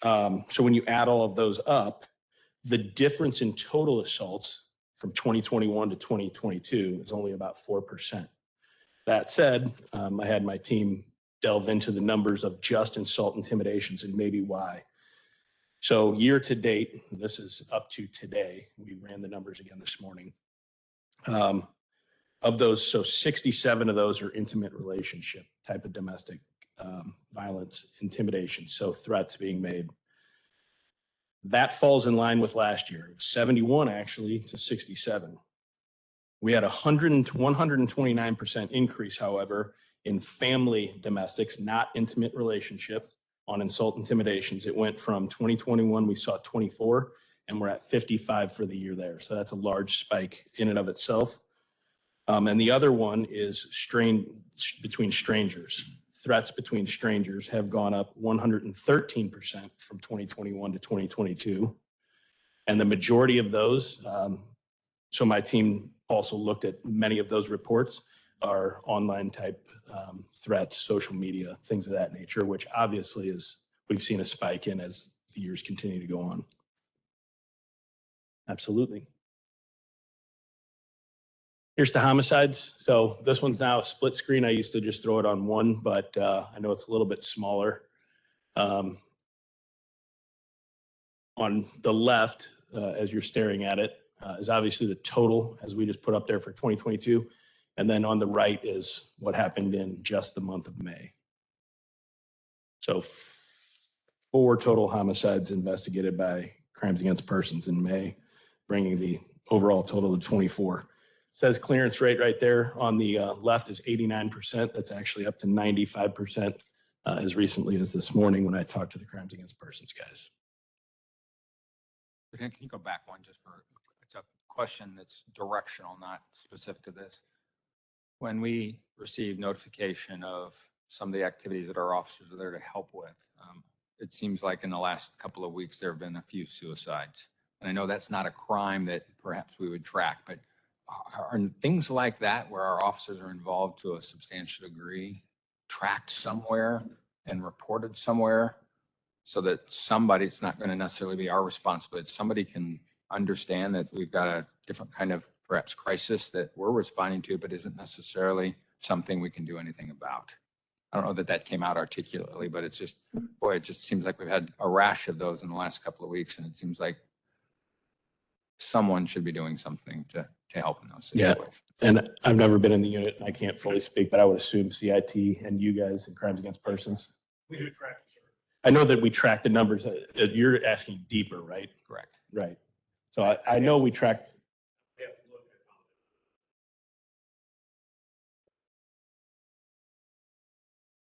So when you add all of those up, the difference in total assaults from 2021 to 2022 is only about 4%. That said, I had my team delve into the numbers of just assault intimidations and maybe why. So year to date, this is up to today. We ran the numbers again this morning. Of those, so 67 of those are intimate relationship type of domestic violence, intimidation, so threats being made. That falls in line with last year, 71 actually to 67. We had 129% increase, however, in family domestics, not intimate relationship, on insult intimidations. It went from 2021, we saw 24, and we're at 55 for the year there. So that's a large spike in and of itself. And the other one is between strangers. Threats between strangers have gone up 113% from 2021 to 2022. And the majority of those, so my team also looked at many of those reports, are online type threats, social media, things of that nature, which obviously we've seen a spike in as the years continue to go on. Absolutely. Here's the homicides. So this one's now a split screen. I used to just throw it on one, but I know it's a little bit smaller. On the left, as you're staring at it, is obviously the total as we just put up there for 2022. And then on the right is what happened in just the month of May. So 4 total homicides investigated by crimes against persons in May, bringing the overall total to 24. It says clearance rate right there on the left is 89%. That's actually up to 95% as recently as this morning when I talked to the crimes against persons guys. Can you go back one just for, it's a question that's directional, not specific to this. When we receive notification of some of the activities that our officers are there to help with, it seems like in the last couple of weeks, there have been a few suicides. And I know that's not a crime that perhaps we would track, but are things like that where our officers are involved to a substantial degree tracked somewhere and reported somewhere so that somebody, it's not going to necessarily be our responsibility, somebody can understand that we've got a different kind of perhaps crisis that we're responding to, but isn't necessarily something we can do anything about. I don't know that that came out articulately, but it's just, boy, it just seems like we've had a rash of those in the last couple of weeks. And it seems like someone should be doing something to help in those Yeah. situations. And I've never been in the unit and I can't fully speak, but I would assume CIT and you guys and crimes against persons. We do track it, sir. I know that we track the numbers. You're asking deeper, right? Correct. Right. So I know we track. We have to look at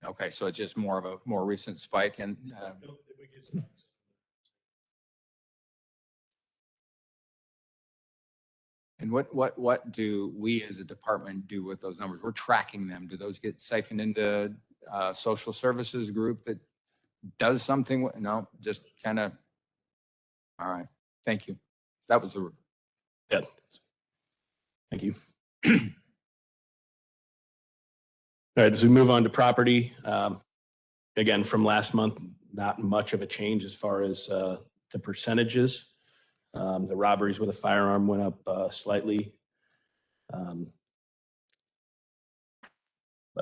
Okay, so it's just more of a more recent spike and, and what do we as a department do with those numbers? We're tracking them. Do those get siphoned into social services group that does something? No, just kind of, all right, thank you. That was the, Yeah. Thank you. All right, as we move on to property, again, from last month, not much of a change as far as the percentages. The robberies with a firearm went up slightly. But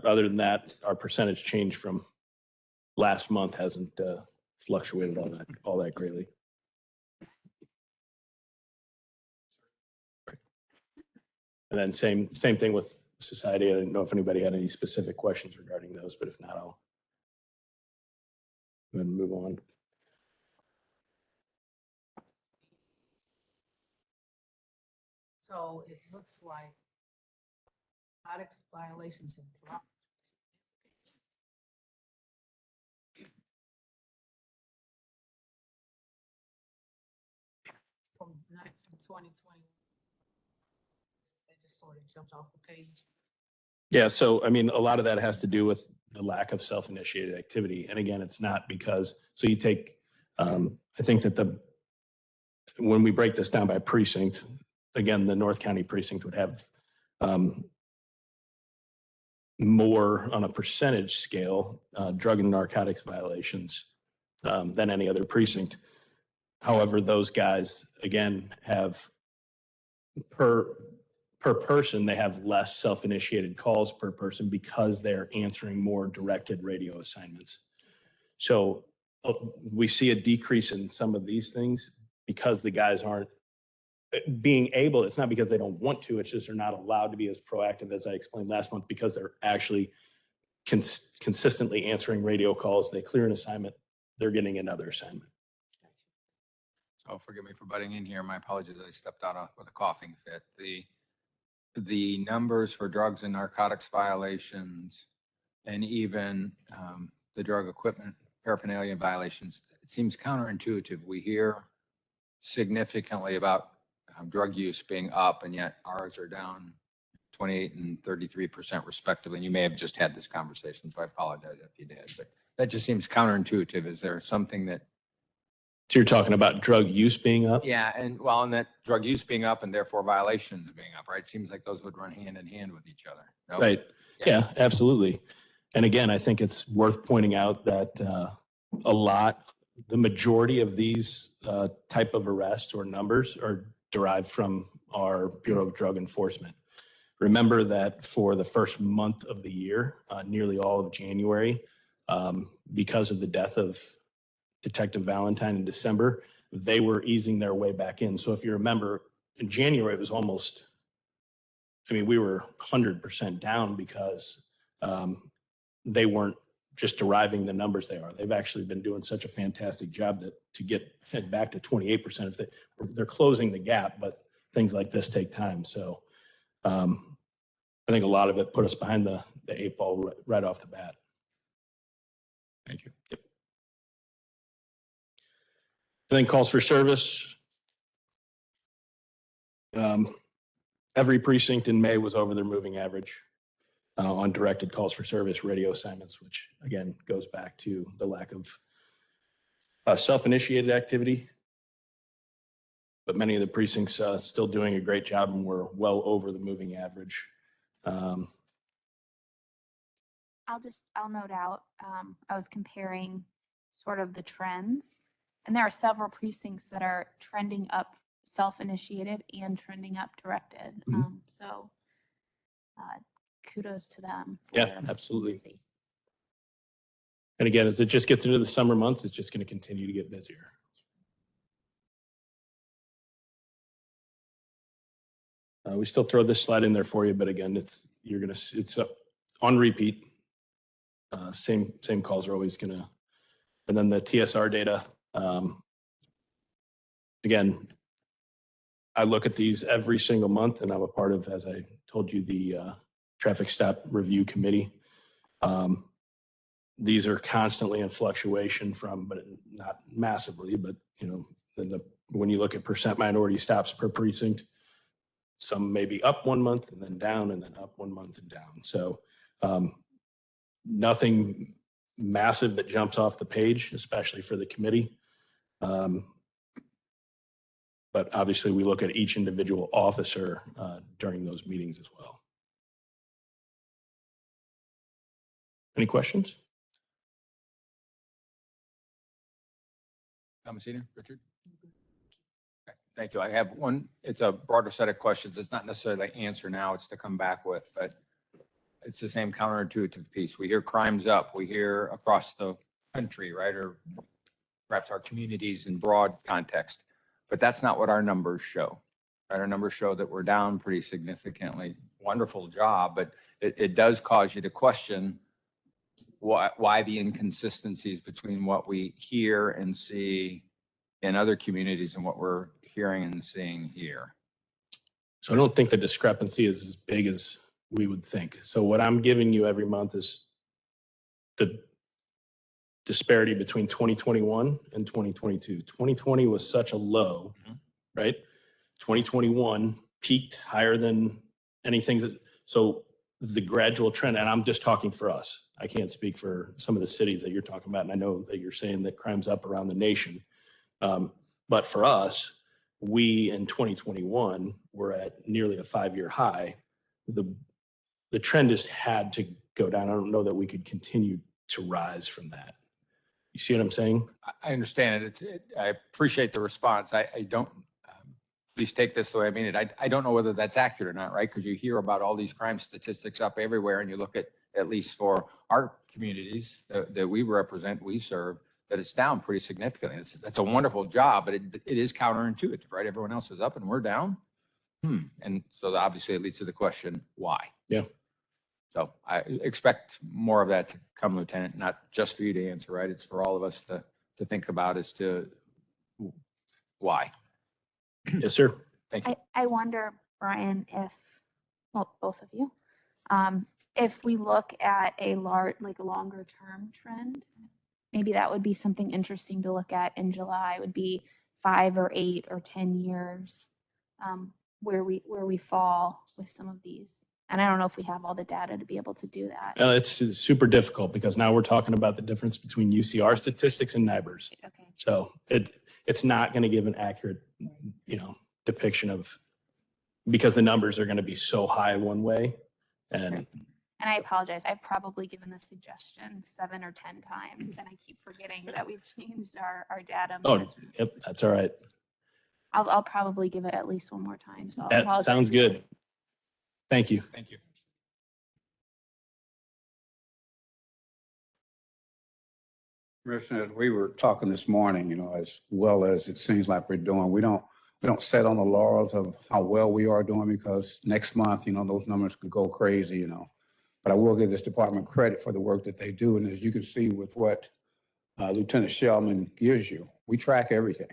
other than that, our percentage change from last month hasn't fluctuated all that greatly. And then same thing with society. I didn't know if anybody had any specific questions regarding those, but if not, I'll go ahead and move on. So it looks like narcotics violations have dropped. From 2020. They just sort of jumped off the page. Yeah, so I mean, a lot of that has to do with the lack of self-initiated activity. And again, it's not because, so you take, I think that when we break this down by precinct, again, the North County precinct would have more on a percentage scale, drug and narcotics violations than any other precinct. However, those guys, again, have per person, they have less self-initiated calls per person because they're answering more directed radio assignments. So we see a decrease in some of these things because the guys aren't being able, it's not because they don't want to, it's just they're not allowed to be as proactive as I explained last month because they're actually consistently answering radio calls. They clear an assignment, they're getting another assignment. so forgive me for butting in here. My apologies. I stepped out with a coughing fit. The numbers for drugs and narcotics violations and even the drug equipment paraphernalia violations, it seems counterintuitive. We hear significantly about drug use being up, and yet ours are down 28 and 33% respectively. And you may have just had this conversation, so I apologize if you did, but that just seems counterintuitive. Is there something that? So you're talking about drug use being up? Yeah, and well, and that drug use being up and therefore violations being up, right? It seems like those would run hand in hand with each other. No? Right. Yeah, absolutely. And again, I think it's worth pointing out that the majority of these type of arrests or numbers are derived from our Bureau of Drug Enforcement. Remember that for the first month of the year, nearly all of January, because of the death of Detective Valentine in December, they were easing their way back in. So if you remember, in January, it was almost, I mean, we were 100% down because they weren't just deriving the numbers they are. They've actually been doing such a fantastic job that to get back to 28%, if they're closing the gap, but things like this take time. So I think a lot of it put us behind the 8 ball right off the bat. Thank you. Yep. And then calls for service. Every precinct in May was over their moving average on directed calls for service radio assignments, which again goes back to the lack of self-initiated activity. But many of the precincts still doing a great job and we're well over the moving average. I'll note out, I was comparing sort of the trends, and there are several precincts that are trending up self-initiated and trending up directed. So kudos to them. Yeah, absolutely. And again, as it just gets into the summer months, it's just going to continue to get busier. We still throw this slide in there for you, but again, it's on repeat. Same calls are always gonna, and then the TSR data. Again, I look at these every single month, and I'm a part of, as I told you, the traffic stop review committee. these are constantly in fluctuation from, but not massively, but when you look at percent minority stops per precinct, some may be up 1 month and then down and then up 1 month and down. So nothing massive that jumps off the page, especially for the committee. But obviously we look at each individual officer during those meetings as well. Any questions? Thomasina, Richard? Okay, thank you. I have one, it's a broader set of questions. It's not necessarily the answer now, it's to come back with, but it's the same counterintuitive piece. We hear crime's up, we hear across the country, right? Or perhaps our communities in broad context, but that's not what our numbers show. Right? Our numbers show that we're down pretty significantly. Wonderful job, but it does cause you to question why the inconsistencies between what we hear and see in other communities and what we're hearing and seeing here. So I don't think the discrepancy is as big as we would think. So what I'm giving you every month is the disparity between 2021 and 2022. 2020 was such a low, right? 2021 peaked higher than anything. So the gradual trend, and I'm just talking for us. I can't speak for some of the cities that you're talking about. And I know that you're saying that crime's up around the nation. But for us, we in 2021 were at nearly a 5-year high. The trend has had to go down. I don't know that we could continue to rise from that. You see what I'm saying? I understand it. I appreciate the response. I don't, please take this the way I mean it. I don't know whether that's accurate or not, right? Because you hear about all these crime statistics up everywhere and you look at least for our communities that we represent, we serve, that it's down pretty significantly. That's a wonderful job, but it is counterintuitive, right? Everyone else is up and we're down. And so obviously it leads to the question, why? Yeah. So I expect more of that to come, Lieutenant, not just for you to answer, right? It's for all of us to think about as to why. Yes, sir. Thank you. I wonder, Brian, if, well, both of you, if we look at a longer term trend, maybe that would be something interesting to look at in July, would be 5 or 8 or 10 years, where we fall with some of these. And I don't know if we have all the data to be able to do that. It's super difficult because now we're talking about the difference between UCR statistics and NIBRS. Okay. So it's not going to give an accurate, depiction of, because the numbers are going to be so high one way. And I apologize. I've probably given the suggestion 7 or 10 times, and I keep forgetting that we've changed our data. oh, yep, that's all right. I'll probably give it at least one more time. So I'll That apologize. sounds good. Thank you. Thank you. Commissioners, we were talking this morning, as well as it seems like we're doing, we don't sit on the laurels of how well we are doing, because next month, those numbers could go crazy, But I will give this department credit for the work that they do. And as you can see with what Lieutenant Shellman gives you, we track everything.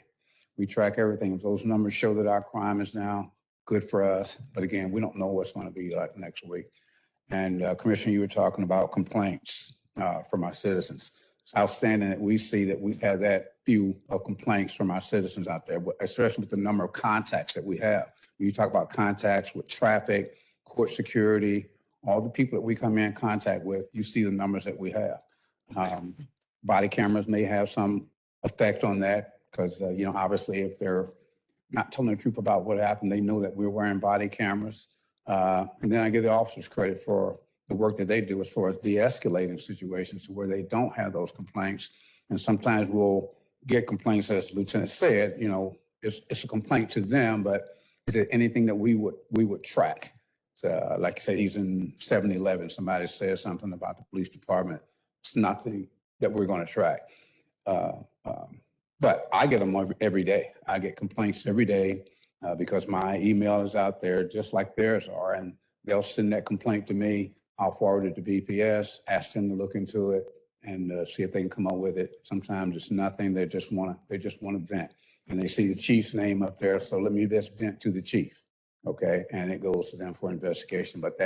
We track everything. Those numbers show that our crime is now good for us. But again, we don't know what's going to be like next week. And Commissioner, you were talking about complaints from our citizens. It's outstanding that we see that we've had that few of complaints from our citizens out there, especially with the number of contacts that we have. When you talk about contacts with traffic, court security, all the people that we come in contact with, you see the numbers that we have. Body cameras may have some effect on that because, obviously if they're not telling the truth about what happened, they know that we're wearing body cameras. And then I give the officers credit for the work that they do as far as de-escalating situations where they don't have those complaints. And sometimes we'll get complaints, as the Lieutenant said, it's a complaint to them, but is it anything that we would track? Like I said, he's in 7-Eleven. Somebody says something about the police department. It's nothing that we're going to track. But I get them every day. I get complaints every day because my email is out there just like theirs are. And they'll send that complaint to me. I'll forward it to BPS, ask them to look into it and see if they can come up with it. Sometimes it's nothing. They just want to vent. And they see the chief's name up there. So let me just vent to the chief. Okay. And it goes to them for investigation, but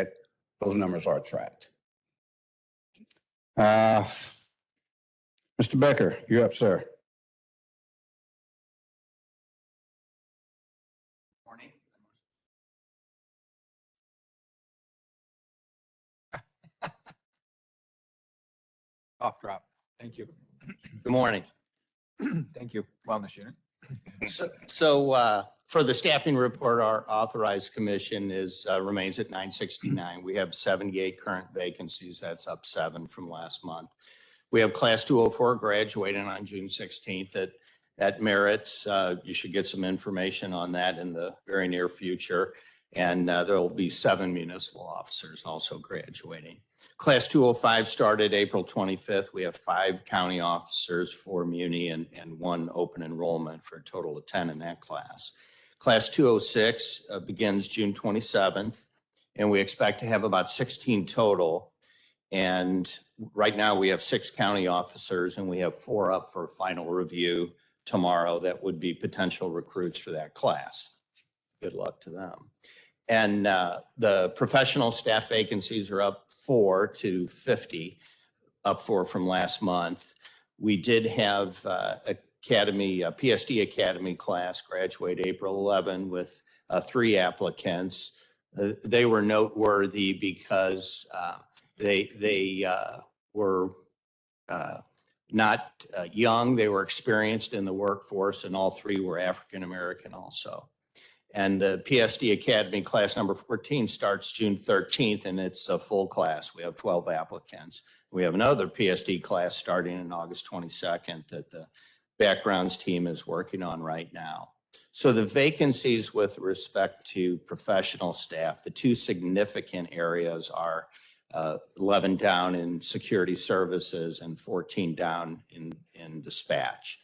those numbers are tracked. Mr. Becker, you're up, sir. Morning. Cough drop. Thank you. Good morning. Thank you. Wellness unit. For the staffing report, our authorized commission remains at 969. We have 78 current vacancies. That's up 7 from last month. We have class 204 graduating on June 16th at Merritt's. You should get some information on that in the very near future. And there will be 7 municipal officers also graduating. Class 205 started April 25th. We have 5 county officers, 4 muni, and 1 open enrollment for a total of 10 in that class. Class 206 begins June 27th, and we expect to have about 16 total. And right now we have 6 county officers, and we have 4 up for final review tomorrow that would be potential recruits for that class. Good luck to them. And the professional staff vacancies are up 4 to 50, up 4 from last month. We did have a PSD Academy class graduate April 11 with 3 applicants. They were noteworthy because they were not young, they were experienced in the workforce, and all 3 were African American also. And the PSD Academy class number 14 starts June 13th, and it's a full class. We have 12 applicants. We have another PSD class starting on August 22nd that the backgrounds team is working on right now. So the vacancies with respect to professional staff, the 2 significant areas are 11 down in security services and 14 down in dispatch.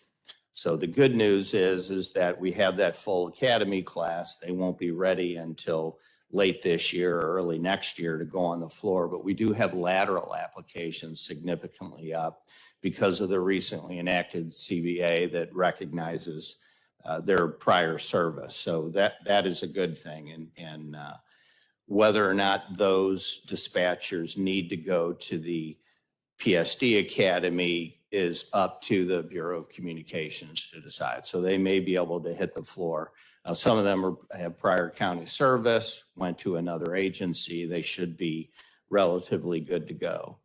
So the good news is that we have that full academy class. They won't be ready until late this year or early next year to go on the floor, but we do have lateral applications significantly up because of the recently enacted CBA that recognizes their prior service. So that is a good thing. And whether or not those dispatchers need to go to the PSD Academy is up to the Bureau of Communications to decide. So they may be able to hit the floor. Some of them have prior county service, went to another agency. They should be relatively good to go.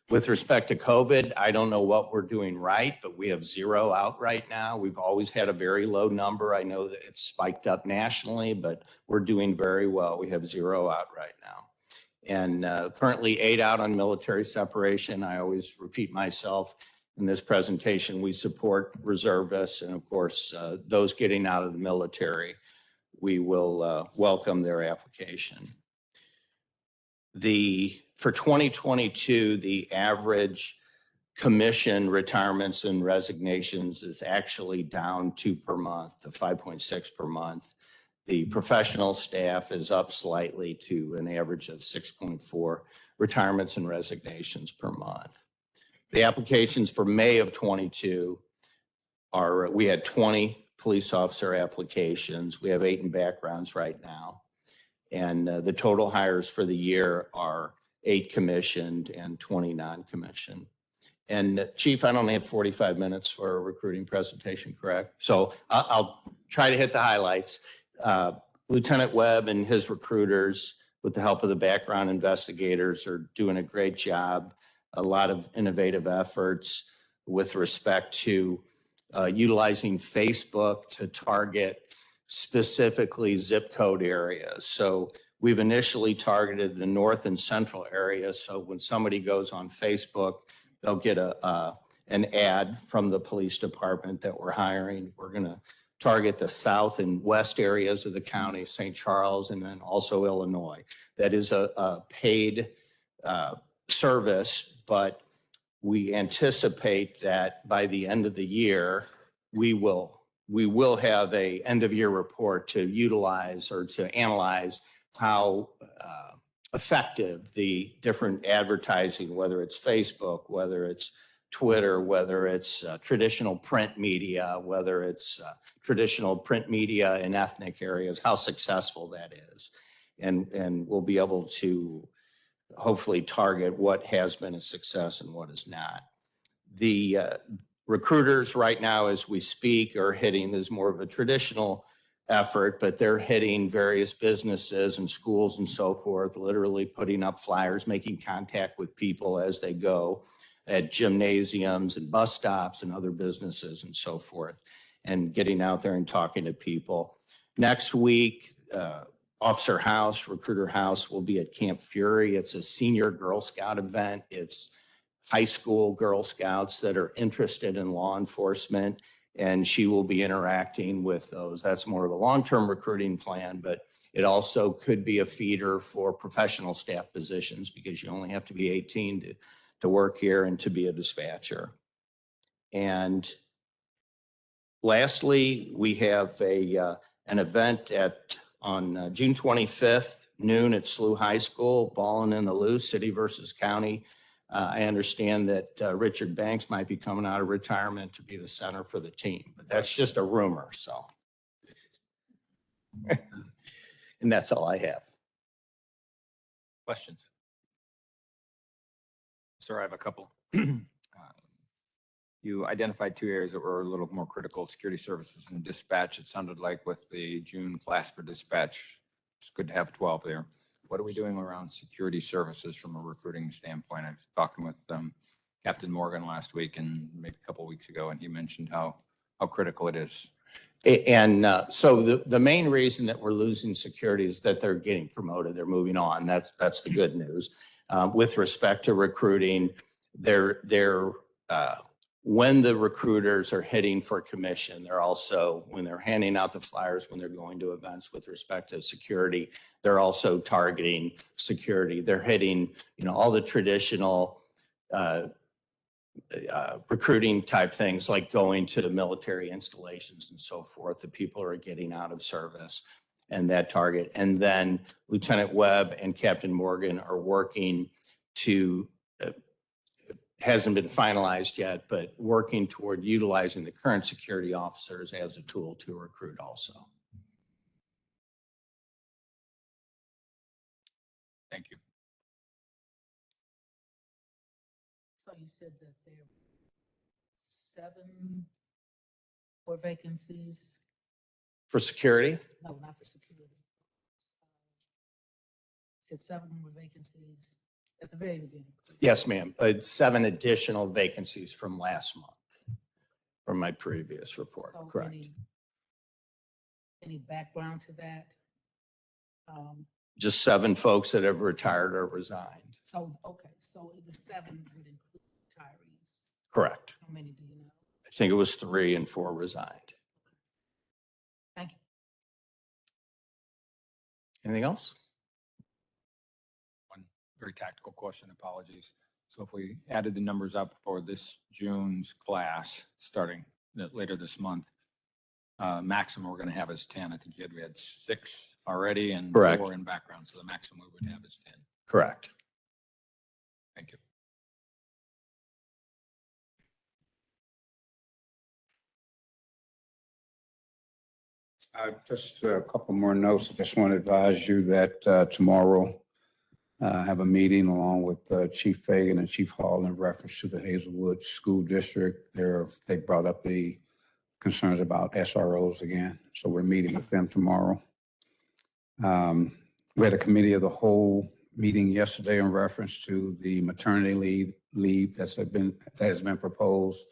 With respect to COVID, I don't know what we're doing right, but we have 0 out right now. We've always had a very low number. I know that it's spiked up nationally, but we're doing very well. We have 0 out right now. And currently 8 out on military separation. I always repeat myself in this presentation. We support reservists and of course, those getting out of the military, we will welcome their application. For 2022, the average commission retirements and resignations is actually down 2 per month to 5.6 per month. The professional staff is up slightly to an average of 6.4 retirements and resignations per month. The applications for May of 22 we had 20 police officer applications. We have 8 in backgrounds right now. And the total hires for the year are 8 commissioned and 20 non-commissioned. And Chief, I only have 45 minutes for a recruiting presentation, correct? So I'll try to hit the highlights. Lieutenant Webb and his recruiters, with the help of the background investigators, are doing a great job. A lot of innovative efforts with respect to utilizing Facebook to target specifically zip code areas. So we've initially targeted the north and central areas. So when somebody goes on Facebook, they'll get an ad from the police department that we're hiring. We're going to target the south and west areas of the county, St. Charles, and then also Illinois. That is a paid service, but we anticipate that by the end of the year, we will have a end of year report to utilize or to analyze how effective the different advertising, whether it's Facebook, whether it's Twitter, whether it's traditional print media, whether it's traditional print media in ethnic areas, how successful that is. And we'll be able to hopefully target what has been a success and what is not. The recruiters right now, as we speak, are hitting, is more of a traditional effort, but they're hitting various businesses and schools and so forth, literally putting up flyers, making contact with people as they go at gymnasiums and bus stops and other businesses and so forth, and getting out there and talking to people. Next week, Officer House, Recruiter House will be at Camp Fury. It's a senior Girl Scout event. It's high school Girl Scouts that are interested in law enforcement, and she will be interacting with those. That's more of a long-term recruiting plan, but it also could be a feeder for professional staff positions because you only have to be 18 to work here and to be a dispatcher. And lastly, we have an event on June 25th, noon at SLU High School, Ballin' in the Lou, City versus County. I understand that Richard Banks might be coming out of retirement to be the center for the team, but that's just a rumor, so. And that's all I have. Questions? Sir, I have a couple. You identified two areas that were a little more critical: security services and dispatch. It sounded like with the June class for dispatch, it's good to have 12 there. What are we doing around security services from a recruiting standpoint? I was talking with Captain Morgan last week and maybe a couple of weeks ago, and he mentioned how critical it is. And so the main reason that we're losing security is that they're getting promoted. They're moving on. That's the good news. With respect to recruiting, when the recruiters are hitting for commission, they're also, when they're handing out the flyers, when they're going to events with respect to security, they're also targeting security. They're hitting, all the traditional recruiting type things like going to the military installations and so forth. The people are getting out of service and that target. And then Lieutenant Webb and Captain Morgan are working to hasn't been finalized yet, but working toward utilizing the current security officers as a tool to recruit also. Thank you. So you said that there were 7 more vacancies? For security? No, not for security. You said 7 more vacancies at the very beginning. Yes, ma'am. 7 additional vacancies from last month, from my previous report, So correct. Any background to that? Just 7 folks that have retired or resigned. So the 7 would include retirees. Correct. How many do you know? I think it was 3 and 4 resigned. Thank you. Anything else? One very tactical question, apologies. So if we added the numbers up for this June's class, starting later this month, maximum we're going to have is 10. I think we had 6 already and Correct. 4 in background. So the maximum we would have is 10. Correct. Thank you. Just a couple more notes. I just want to advise you that tomorrow I have a meeting along with Chief Fagan and Chief Hall in reference to the Hazelwood School District. They brought up the concerns about SROs again. So we're meeting with them tomorrow. We had a committee of the whole meeting yesterday in reference to the maternity leave that has been proposed.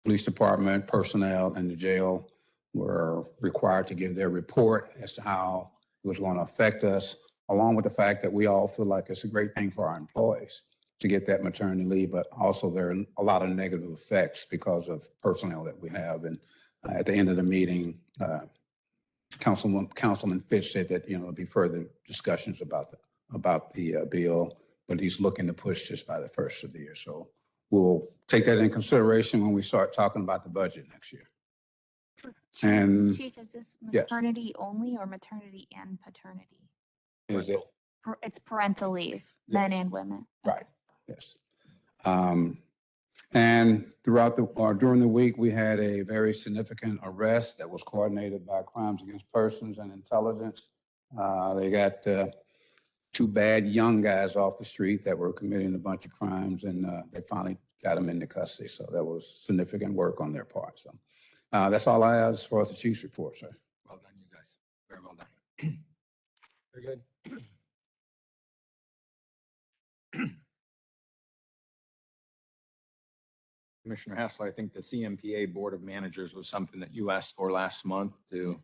Police department personnel and the jail were required to give their report as to how it was going to affect us, along with the fact that we all feel like it's a great thing for our employees to get that maternity leave, but also there are a lot of negative effects because of personnel that we have. And at the end of the meeting, Councilman Fitch said that, there'll be further discussions about the bill, but he's looking to push this by the first of the year. So we'll take that in consideration when we start talking about the budget next year. And Chief, is this yes. maternity only or maternity and paternity? is it It's parental leave, men and women. right? Yes. And during the week, we had a very significant arrest that was coordinated by Crimes Against Persons and Intelligence. They got two bad young guys off the street that were committing a bunch of crimes, and they finally got them into custody. So that was significant work on their part. So that's all I have as far as the chief's report, sir. Well done, you guys. Very well done. Very good. Commissioner Hassler, I think the CMPA Board of Managers was something that you asked for last month to.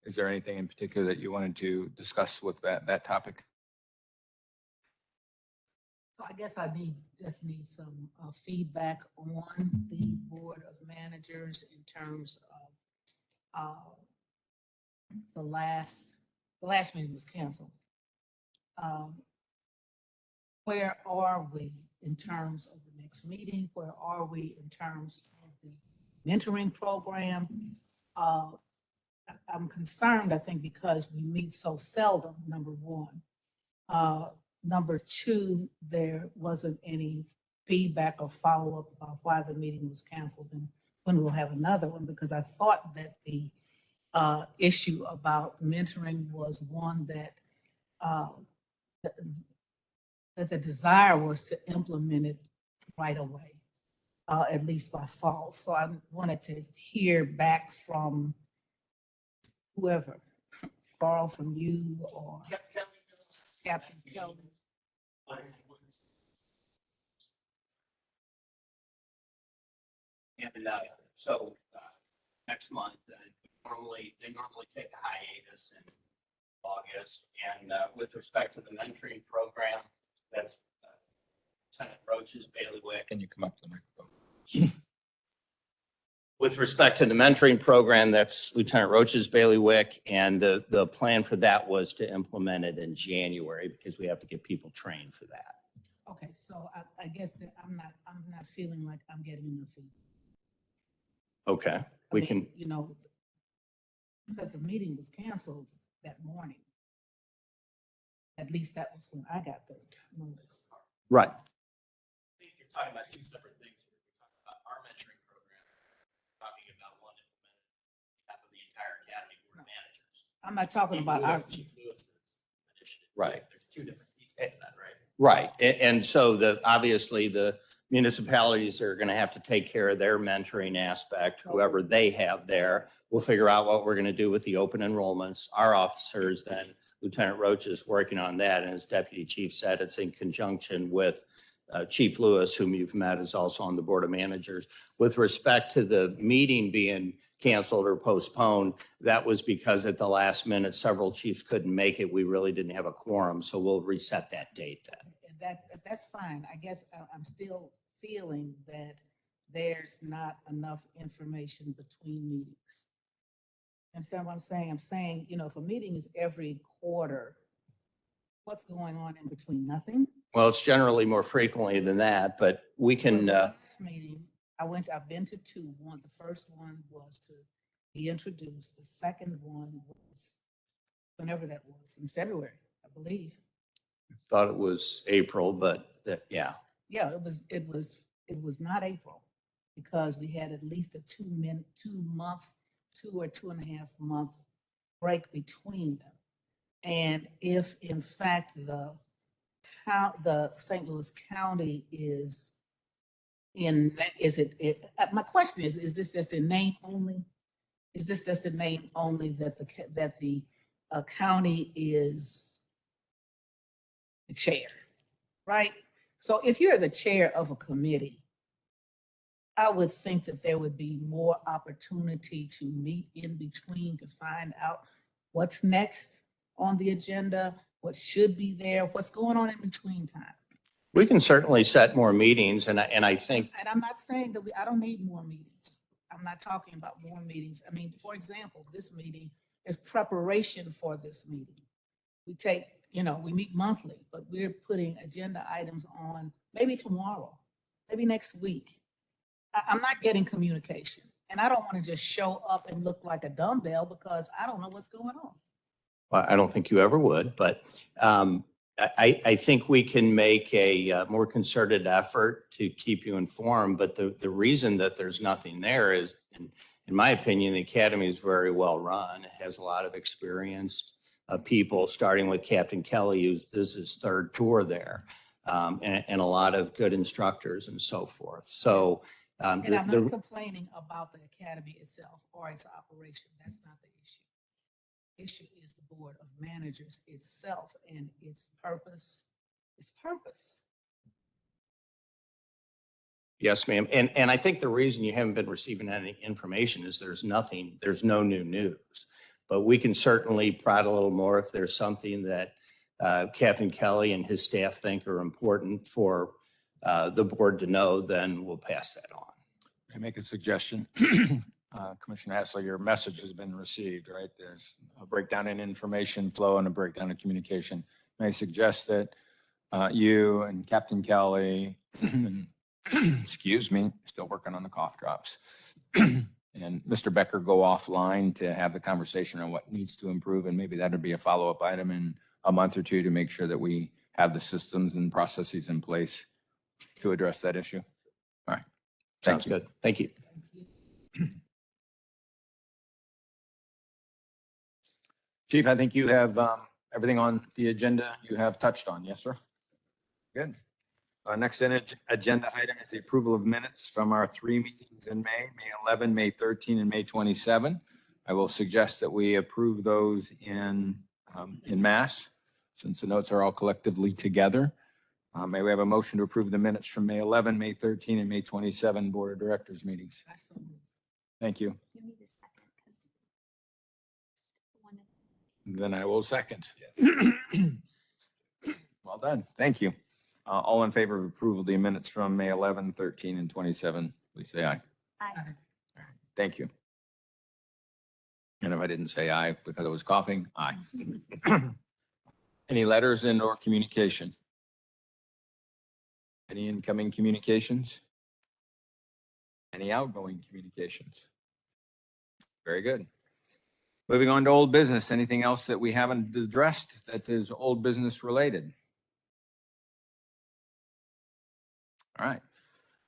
Is there anything in particular that you wanted to discuss with that topic? So I guess I just need some feedback on the Board of Managers in terms of the last meeting was canceled. Where are we in terms of the next meeting? Where are we in terms of the mentoring program? I'm concerned, I think, because we meet so seldom, number one. Number two, there wasn't any feedback or follow-up about why the meeting was canceled and when we'll have another one, because I thought that the issue about mentoring was one that that the desire was to implement it right away, at least by fall. So I wanted to hear back from whoever, Carl, from you or Captain Kelly. And so next month, they normally take a hiatus in August. And with respect to the mentoring program, that's Lieutenant Roach's bailiwick. Can you come up to the microphone? With respect to the mentoring program, that's Lieutenant Roach's bailiwick. And the plan for that was to implement it in January because we have to get people trained for that. Okay, so I guess that I'm not feeling like I'm getting enough feedback. Okay, we can. You know, because the meeting was canceled that morning. At least that was when I got the notice. Right. I think you're talking about two separate things. We're talking about our mentoring program, talking about one implemented on behalf of the entire Academy Board of Managers. I'm not talking about our. Chief Lewis's initiative. Right. There's two different pieces to that, right? Right. And so obviously the municipalities are going to have to take care of their mentoring aspect, whoever they have there. We'll figure out what we're going to do with the open enrollments. Our officers then, Lieutenant Roach is working on that. And as Deputy Chief said, it's in conjunction with Chief Lewis, whom you've met, is also on the Board of Managers. With respect to the meeting being canceled or postponed, that was because at the last minute, several chiefs couldn't make it. We really didn't have a quorum, so we'll reset that date then. That's fine. I guess I'm still feeling that there's not enough information between meetings. You understand what I'm saying? I'm saying, you know, if a meeting is every quarter, what's going on in between? Nothing? Well, it's generally more frequently than that, but we can, Last meeting, I've been to two. The first one was to be introduced. The second one was whenever that was, in February, I believe. thought it was April, but yeah. Yeah, it was not April because we had at least a 2 or 2.5 month break between them. And if in fact the St. Louis County is my question is this just in name only? Is this just in name only that the county is the chair, right? So if you're the chair of a committee, I would think that there would be more opportunity to meet in between to find out what's next on the agenda, what should be there, what's going on in between time. We can certainly set more meetings and I think. And I'm not saying that I don't need more meetings. I'm not talking about more meetings. I mean, for example, this meeting is preparation for this meeting. We meet monthly, but we're putting agenda items on maybe tomorrow, maybe next week. I'm not getting communication. And I don't want to just show up and look like a dumbbell because I don't know what's going on. Well, I don't think you ever would, but I think we can make a more concerted effort to keep you informed. But the reason that there's nothing there is, in my opinion, the academy is very well run. It has a lot of experienced people, starting with Captain Kelly, who's, this is his third tour there, and a lot of good instructors and so forth. So And I'm not complaining about the academy itself or its operation. That's not the issue. Issue is the board of managers itself and its purpose. Its purpose. Yes, ma'am. And I think the reason you haven't been receiving any information is there's no new news. But we can certainly prod a little more if there's something that Captain Kelly and his staff think are important for the board to know, then we'll pass that on. May I make a suggestion? Commissioner Hassler, your message has been received, right? There's a breakdown in information flow and a breakdown in communication. May I suggest that you and Captain Kelly, excuse me, still working on the cough drops, and Mr. Becker go offline to have the conversation on what needs to improve, and maybe that would be a follow-up item in a month or two to make sure that we have the systems and processes in place to address that issue. All right. Sounds good. Thank you. Chief, I think you have everything on the agenda you have touched on. Yes, sir? Good. Our next agenda item is the approval of minutes from our 3 meetings in May 11, May 13, and May 27. I will suggest that we approve those in mass, since the notes are all collectively together. May we have a motion to approve the minutes from May 11, May 13, and May 27 Board of Directors meetings? Thank you. Give me the second, 'cause one of- Then I will second. Well done. Thank you. All in favor of approval of the minutes from May 11, 13, and 27, please say aye. Aye. Thank you. And if I didn't say aye because I was coughing, aye. Any letters and or communication? Any incoming communications? Any outgoing communications? Very good. Moving on to old business. Anything else that we haven't addressed that is old business related? All right.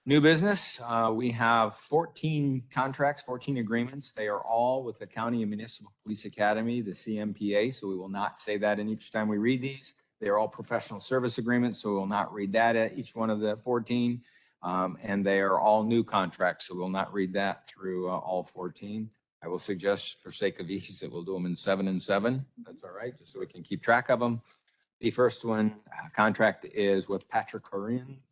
New business, we have 14 contracts, 14 agreements. They are all with the County and Municipal Police Academy, the CMPA, so we will not say that in each time we read these. They are all professional service agreements, so we will not read that at each one of the 14. And they are all new contracts, so we'll not read that through all 14. I will suggest, for sake of ease, that we'll do them in 7 and 7. That's all right, just so we can keep track of them. The first one, contract is with Patrick Corinne.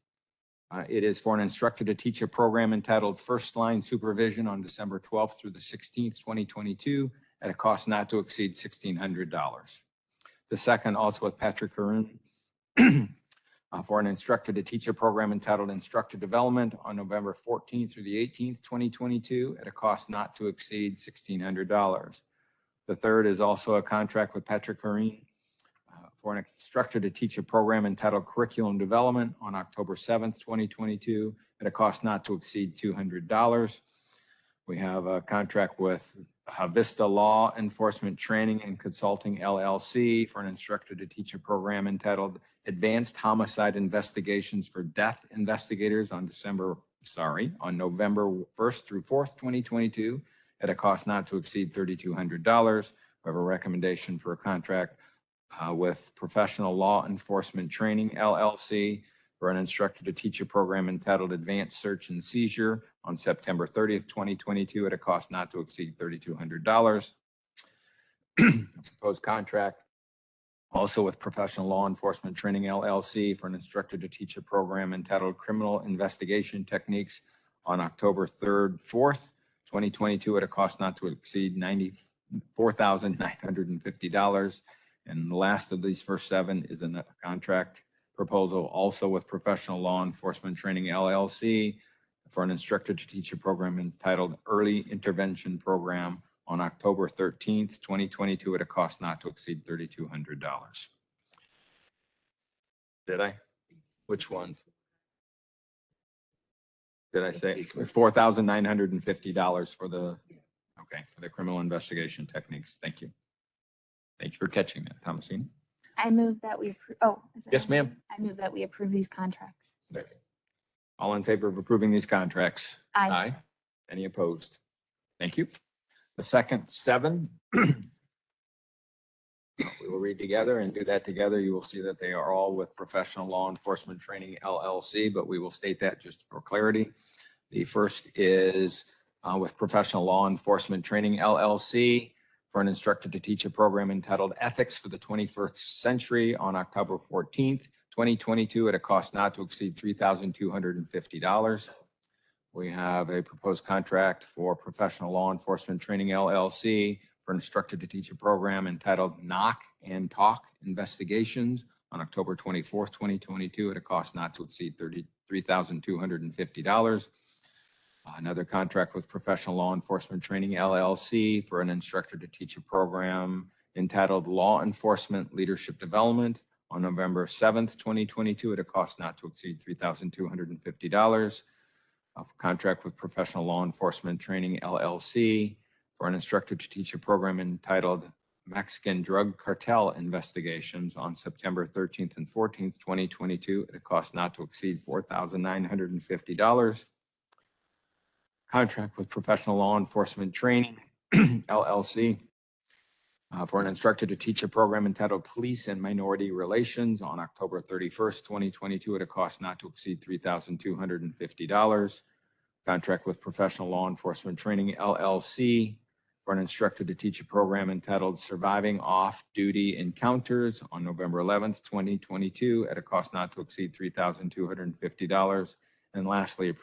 It is for an instructor to teach a program entitled First Line Supervision on December 12th through the 16th, 2022, at a cost not to exceed $1,600. The second, also with Patrick Corinne, for an instructor to teach a program entitled Instructor Development on November 14th through the 18th, 2022, at a cost not to exceed $1,600. The third is also a contract with Patrick Corinne for an instructor to teach a program entitled Curriculum Development on October 7th, 2022, at a cost not to exceed $200. We have a contract with Vista Law Enforcement Training and Consulting LLC for an instructor to teach a program entitled Advanced Homicide Investigations for Death Investigators on November 1st through 4th, 2022, at a cost not to exceed $3,200. We have a recommendation for a contract with Professional Law Enforcement Training LLC for an instructor to teach a program entitled Advanced Search and Seizure on September 30th, 2022, at a cost not to exceed $3,200. Proposed contract also with Professional Law Enforcement Training LLC for an instructor to teach a program entitled Criminal Investigation Techniques on October 3rd, 4th, 2022, at a cost not to exceed $94,950. And the last of these first 7 is a contract proposal also with Professional Law Enforcement Training LLC for an instructor to teach a program entitled Early Intervention Program on October 13th, 2022, at a cost not to exceed $3,200. Did I? Which one? Did I say $4,950 for the criminal investigation techniques? Thank you. Thank you for catching that, Thomasine. I move that we approve, Yes, ma'am. I move that we approve these contracts. Second. All in favor of approving these contracts? Aye. Any opposed? Thank you. The second 7 We will read together and do that together. You will see that they are all with Professional Law Enforcement Training LLC, but we will state that just for clarity. The first is with Professional Law Enforcement Training LLC for an instructor to teach a program entitled Ethics for the 21st Century on October 14th, 2022 at a cost not to exceed $3,250. We have a proposed contract for Professional Law Enforcement Training LLC for an instructor to teach a program entitled Knock and Talk Investigations on October 24th, 2022 at a cost not to exceed $3,250. Another contract with Professional Law Enforcement Training LLC for an instructor to teach a program entitled Law Enforcement Leadership Development on November 7th, 2022 at a cost not to exceed $3,250. A contract with Professional Law Enforcement Training LLC for an instructor to teach a program entitled Mexican Drug Cartel Investigations on September 13th and 14th, 2022 at a cost not to exceed $4,950. Contract with Professional Law Enforcement Training LLC for an instructor to teach a program entitled Police and Minority Relations on October 31st, 2022 at a cost not to exceed $3,250. Contract with Professional Law Enforcement Training LLC for an instructor to teach a program entitled Surviving Off-Duty Encounters on November 11th, 2022 at a cost not to exceed $3,250. And lastly,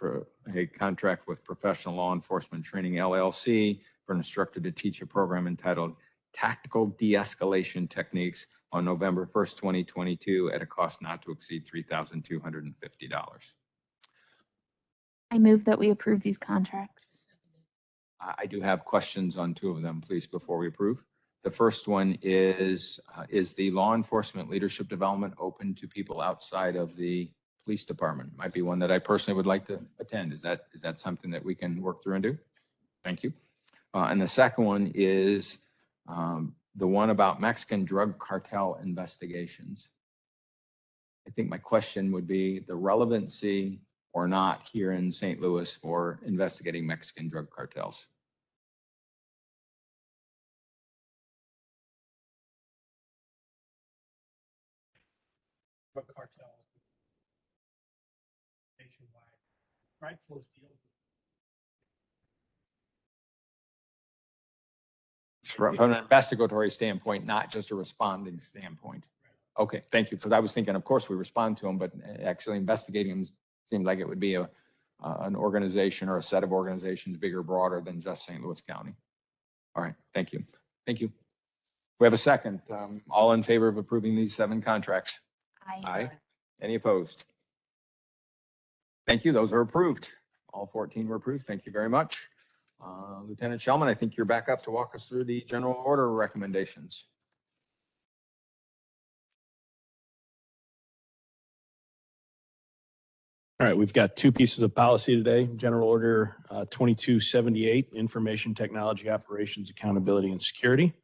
a contract with Professional Law Enforcement Training LLC for an instructor to teach a program entitled Tactical De-Escalation Techniques on November 1st, 2022 at a cost not to exceed $3,250. I move that we approve these contracts. I do have questions on two of them, please, before we approve. The first one is the law enforcement leadership development open to people outside of the police department? Might be one that I personally would like to attend. Is that something that we can work through and do? Thank you. And the second one is the one about Mexican drug cartel investigations. I think my question would be the relevancy or not here in St. Louis for investigating Mexican drug cartels. Drug cartel nationwide. Right force deals. From an investigatory standpoint, not just a responding standpoint. Okay, thank you. Because I was thinking, of course, we respond to them, but actually investigating them seems like it would be an organization or a set of organizations bigger, broader than just St. Louis County. All right, thank you. Thank you. We have a second. All in favor of approving these 7 contracts? Aye. Any opposed? Thank you. Those are approved. All 14 were approved. Thank you very much. Lieutenant Shellman, I think you're back up to walk us through the general order recommendations. All right, we've got 2 pieces of policy today. General Order 2278, Information Technology Operations, Accountability, and Security.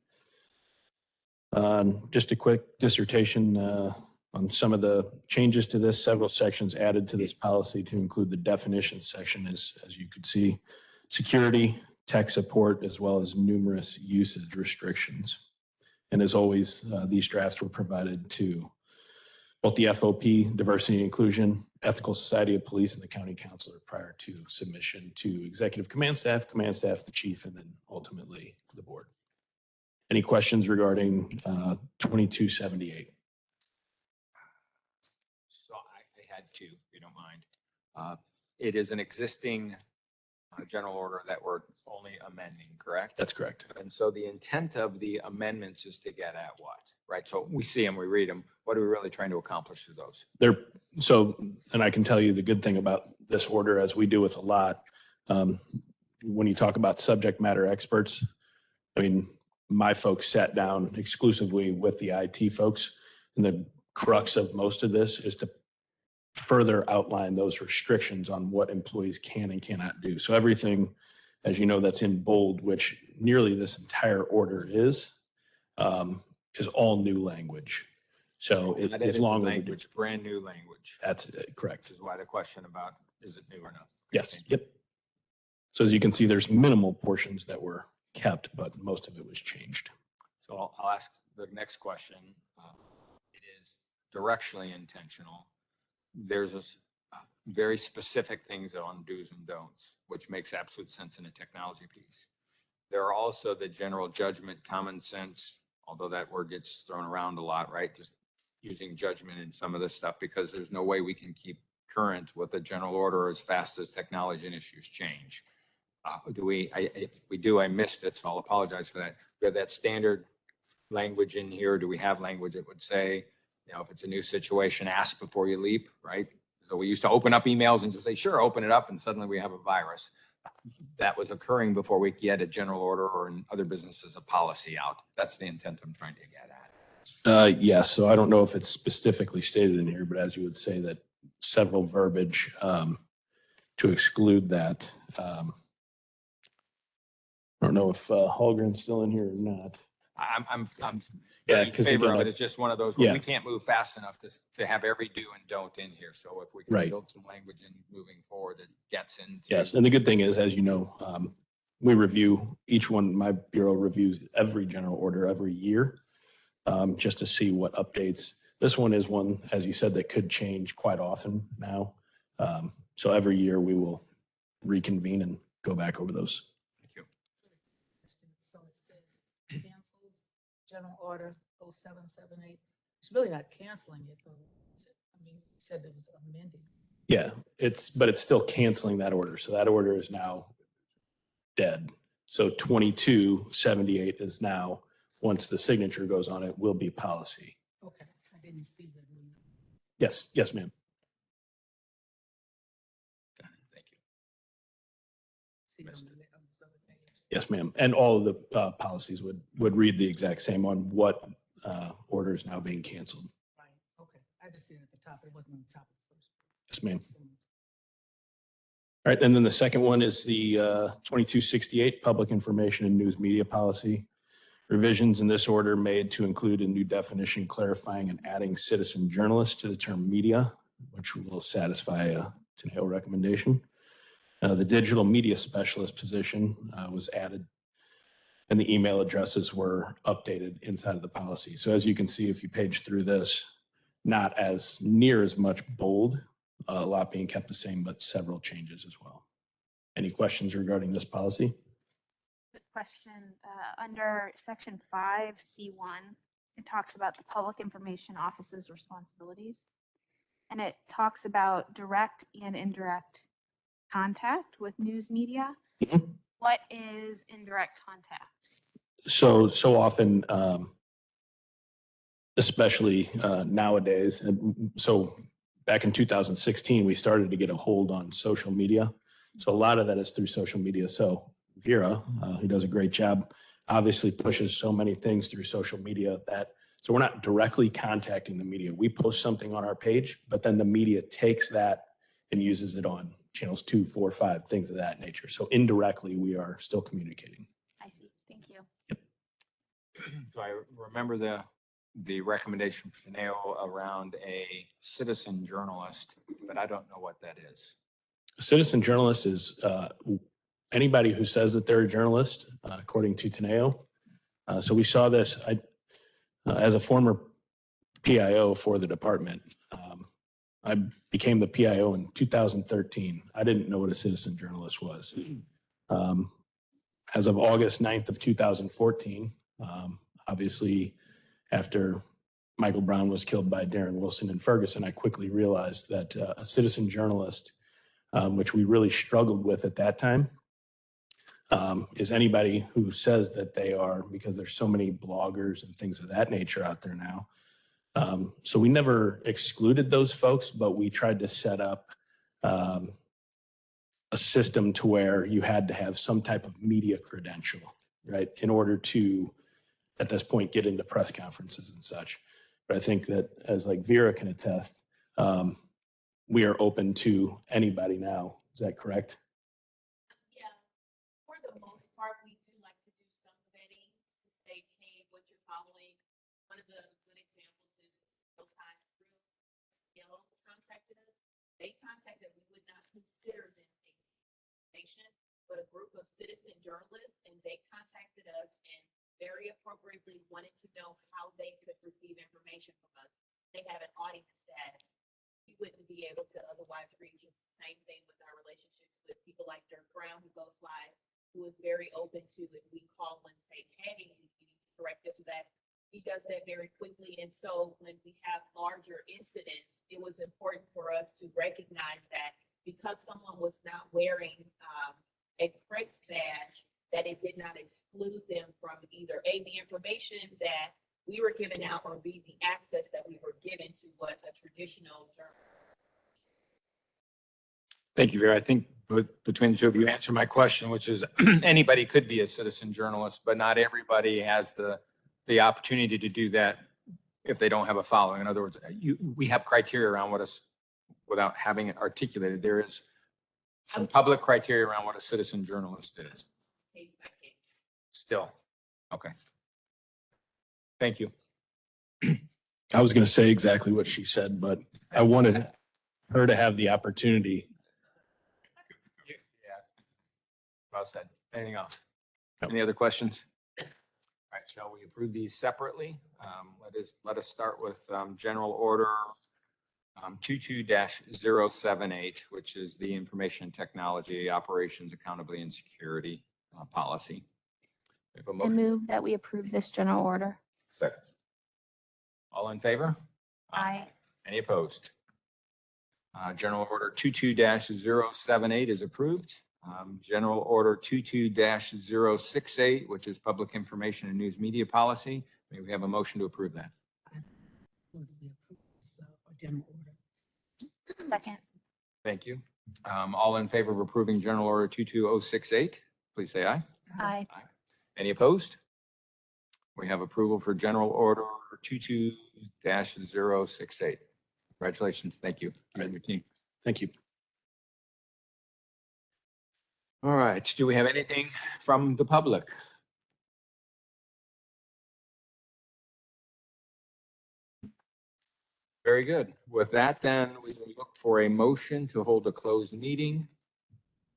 Just a quick dissertation on some of the changes to this. Several sections added to this policy to include the definitions section, as you could see, security, tech support, as well as numerous usage restrictions. And as always, these drafts were provided to both the FOP, Diversity and Inclusion, Ethical Society of Police, and the County Councilor prior to submission to Executive Command Staff, the Chief, and then ultimately the Board. Any questions regarding 2278? So I had 2, if you don't mind. It is an existing general order that we're only amending, correct? That's correct. And so the intent of the amendments is to get at what, right? So we see them, we read them. What are we really trying to accomplish through those? And I can tell you the good thing about this order, as we do with a lot, when you talk about subject matter experts, I mean, my folks sat down exclusively with the IT folks, and the crux of most of this is to further outline those restrictions on what employees can and cannot do. So everything, as you know, that's in bold, which nearly this entire order is all new language. So as long as language, brand new language. That's correct. Which is why the question about is it new or not? Yes. Yep. So as you can see, there's minimal portions that were kept, but most of it was changed. So I'll ask the next question. It is directionally intentional. There's very specific things on do's and don'ts, which makes absolute sense in a technology piece. There are also the general judgment, common sense, although that word gets thrown around a lot, right? Just using judgment in some of this stuff because there's no way we can keep current with the general order as fast as technology and issues change. If we do, I missed it, so I'll apologize for that. We have that standard language in here. Do we have language that would say, if it's a new situation, ask before you leap, right? So we used to open up emails and just say, sure, open it up, and suddenly we have a virus. That was occurring before we get a general order or in other businesses a policy out. That's the intent I'm trying to get at. Yes, so I don't know if it's specifically stated in here, but as you would say that several verbiage to exclude that. I don't know if Holgren's still in here or not. I'm Yeah, in 'cause favor again, of it. I- It's just one of those where Yeah. we can't move fast enough to have every do and don't in here. So if we can Right. build some language in moving forward that gets into. Yes, and the good thing is, as you know, we review each one, my bureau reviews every general order every year, just to see what updates. This one is one, as you said, that could change quite often now. So every year we will reconvene and go back over those. Thank you. So it says cancels general order 0778. It's really not canceling it though. Is it? I mean, you said it was amending. Yeah, but it's still canceling that order. So that order is now dead. So 2278 is now, once the signature goes on it, will be policy. Okay, I didn't see that. Yes, ma'am. Thank you. See it on Missed on this other page. Yes, ma'am. And all of the policies would read the exact same on what order is now being canceled. Right, okay. I just see it at the top. It wasn't on the top of the first. Yes, ma'am. All right, and then the second one is the 2268 Public Information and News Media Policy. Revisions in this order made to include a new definition clarifying and adding citizen journalist to the term media, which will satisfy a Teneo recommendation. The digital media specialist position was added and the email addresses were updated inside of the policy. So as you can see, if you page through this, not as near as much bold, a lot being kept the same, but several changes as well. Any questions regarding this policy? Quick question, under section 5C1, it talks about the Public Information Office's responsibilities. And it talks about direct and indirect contact with news media. Mhm. What is indirect contact? So often, especially nowadays, and so back in 2016, we started to get a hold on social media. So a lot of that is through social media. So Vera, who does a great job, obviously pushes so many things through social media so we're not directly contacting the media. We post something on our page, but then the media takes that and uses it on channels 2, 4, 5, things of that nature. So indirectly, we are still communicating. I see, thank you. So I remember the recommendation for Teneo around a citizen journalist, but I don't know what that is. A citizen journalist is anybody who says that they're a journalist, according to Teneo. So we saw this, as a former PIO for the department. I became the PIO in 2013. I didn't know what a citizen journalist was. As of August 9th of 2014, obviously after Michael Brown was killed by Darren Wilson in Ferguson, I quickly realized that a citizen journalist, which we really struggled with at that time, is anybody who says that they are, because there's so many bloggers and things of that nature out there now. So we never excluded those folks, but we tried to set up a system to where you had to have some type of media credential, right, in order to, at this point, get into press conferences and such. But I think that, as like Vera can attest, we are open to anybody now. Is that correct? Yeah, for the most part, we do like to do some vetting to say, hey, what you're following. One of the good examples is Showtime Group. Yellow contacted us. They contacted, we would not consider them a nation, but a group of citizen journalists, and they contacted us and very appropriately wanted to know how they could receive information from us. They have an audience that we wouldn't be able to otherwise reach. It's the same thing with our relationships with people like Dirk Brown, who goes live, who is very open to if we call and say, hey, you need to correct this or that. He does that very quickly. And so when we have larger incidents, it was important for us to recognize that because someone was not wearing a press badge, that it did not exclude them from either A, the information that we were giving out, or B, the access that we were given to what a traditional journal. Thank you, Vera. I think between the two of you answer my question, which is anybody could be a citizen journalist, but not everybody has the opportunity to do that if they don't have a following. In other words, we have criteria around what us, without having it articulated, there is some public criteria around what a citizen journalist is. Case by case. Still, okay. Thank you. I was going to say exactly what she said, but I wanted her to have the opportunity. Yeah. Well said. Anything else? No. Any other questions? All right, shall we approve these separately? Let us start with General Order 22-078, which is the Information Technology Operations Accountability and Security Policy. We have a I motion. move that we approve this general order. Second. All in favor? Aye. Any opposed? General Order 22-078 is approved. General Order 22-068, which is Public Information and News Media Policy. May we have a motion to approve that? Move that we approve this, general order. Second. Thank you. All in favor of approving General Order 22068, please say aye. Aye. Any opposed? We have approval for General Order 22-068. Congratulations. Thank you. You and your team. Thank you. All right. Do we have anything from the public? Very good. With that, then we will look for a motion to hold a closed meeting.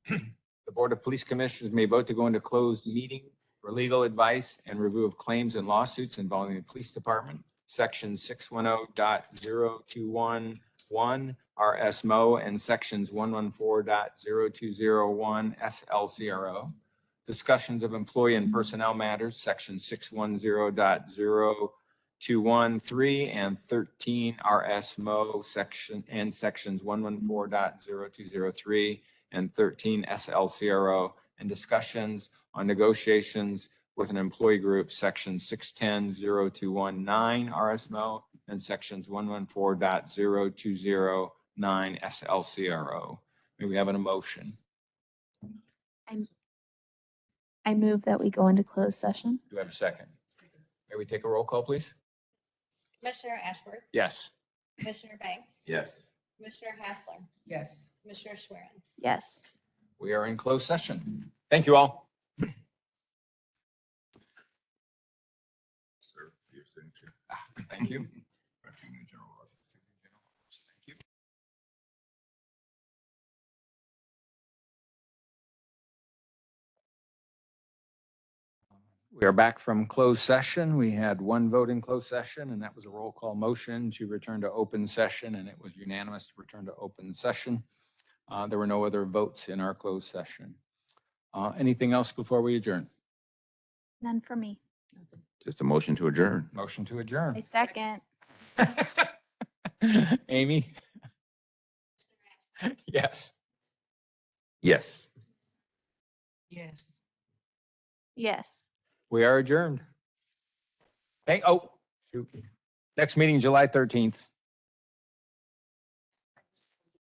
The Board of Police Commissioners may vote to go into closed meeting for legal advice and review of claims and lawsuits involving the police department, section 610.0211 RSMO and sections 114.0201 SLCRO. Discussions of employee and personnel matters, section 610.0213 and 13 RSMO section and sections 114.0203 and 13 SLCRO, and discussions on negotiations with an employee group, section 610.0219 RSMO and sections 114.0209 SLCRO. May we have an emotion? I move that we go into closed session. Do we have a second? May we take a roll call, please? Commissioner Ashworth, Yes. Commissioner Banks. Yes. Commissioner Hassler, Yes. Commissioner Schwerin. Yes. We are in closed session. Thank you all. Sir, your signature. Thank you. Thank you. We are back from closed session. We had one vote in closed session, and that was a roll call motion to return to open session, and it was unanimous to return to open session. There were no other votes in our closed session. Anything else before we adjourn? None for me. Just a motion to adjourn. Motion to adjourn. I second. Amy? Yes. Yes. Yes. Yes. We are adjourned. Shoot. Next meeting, July 13th.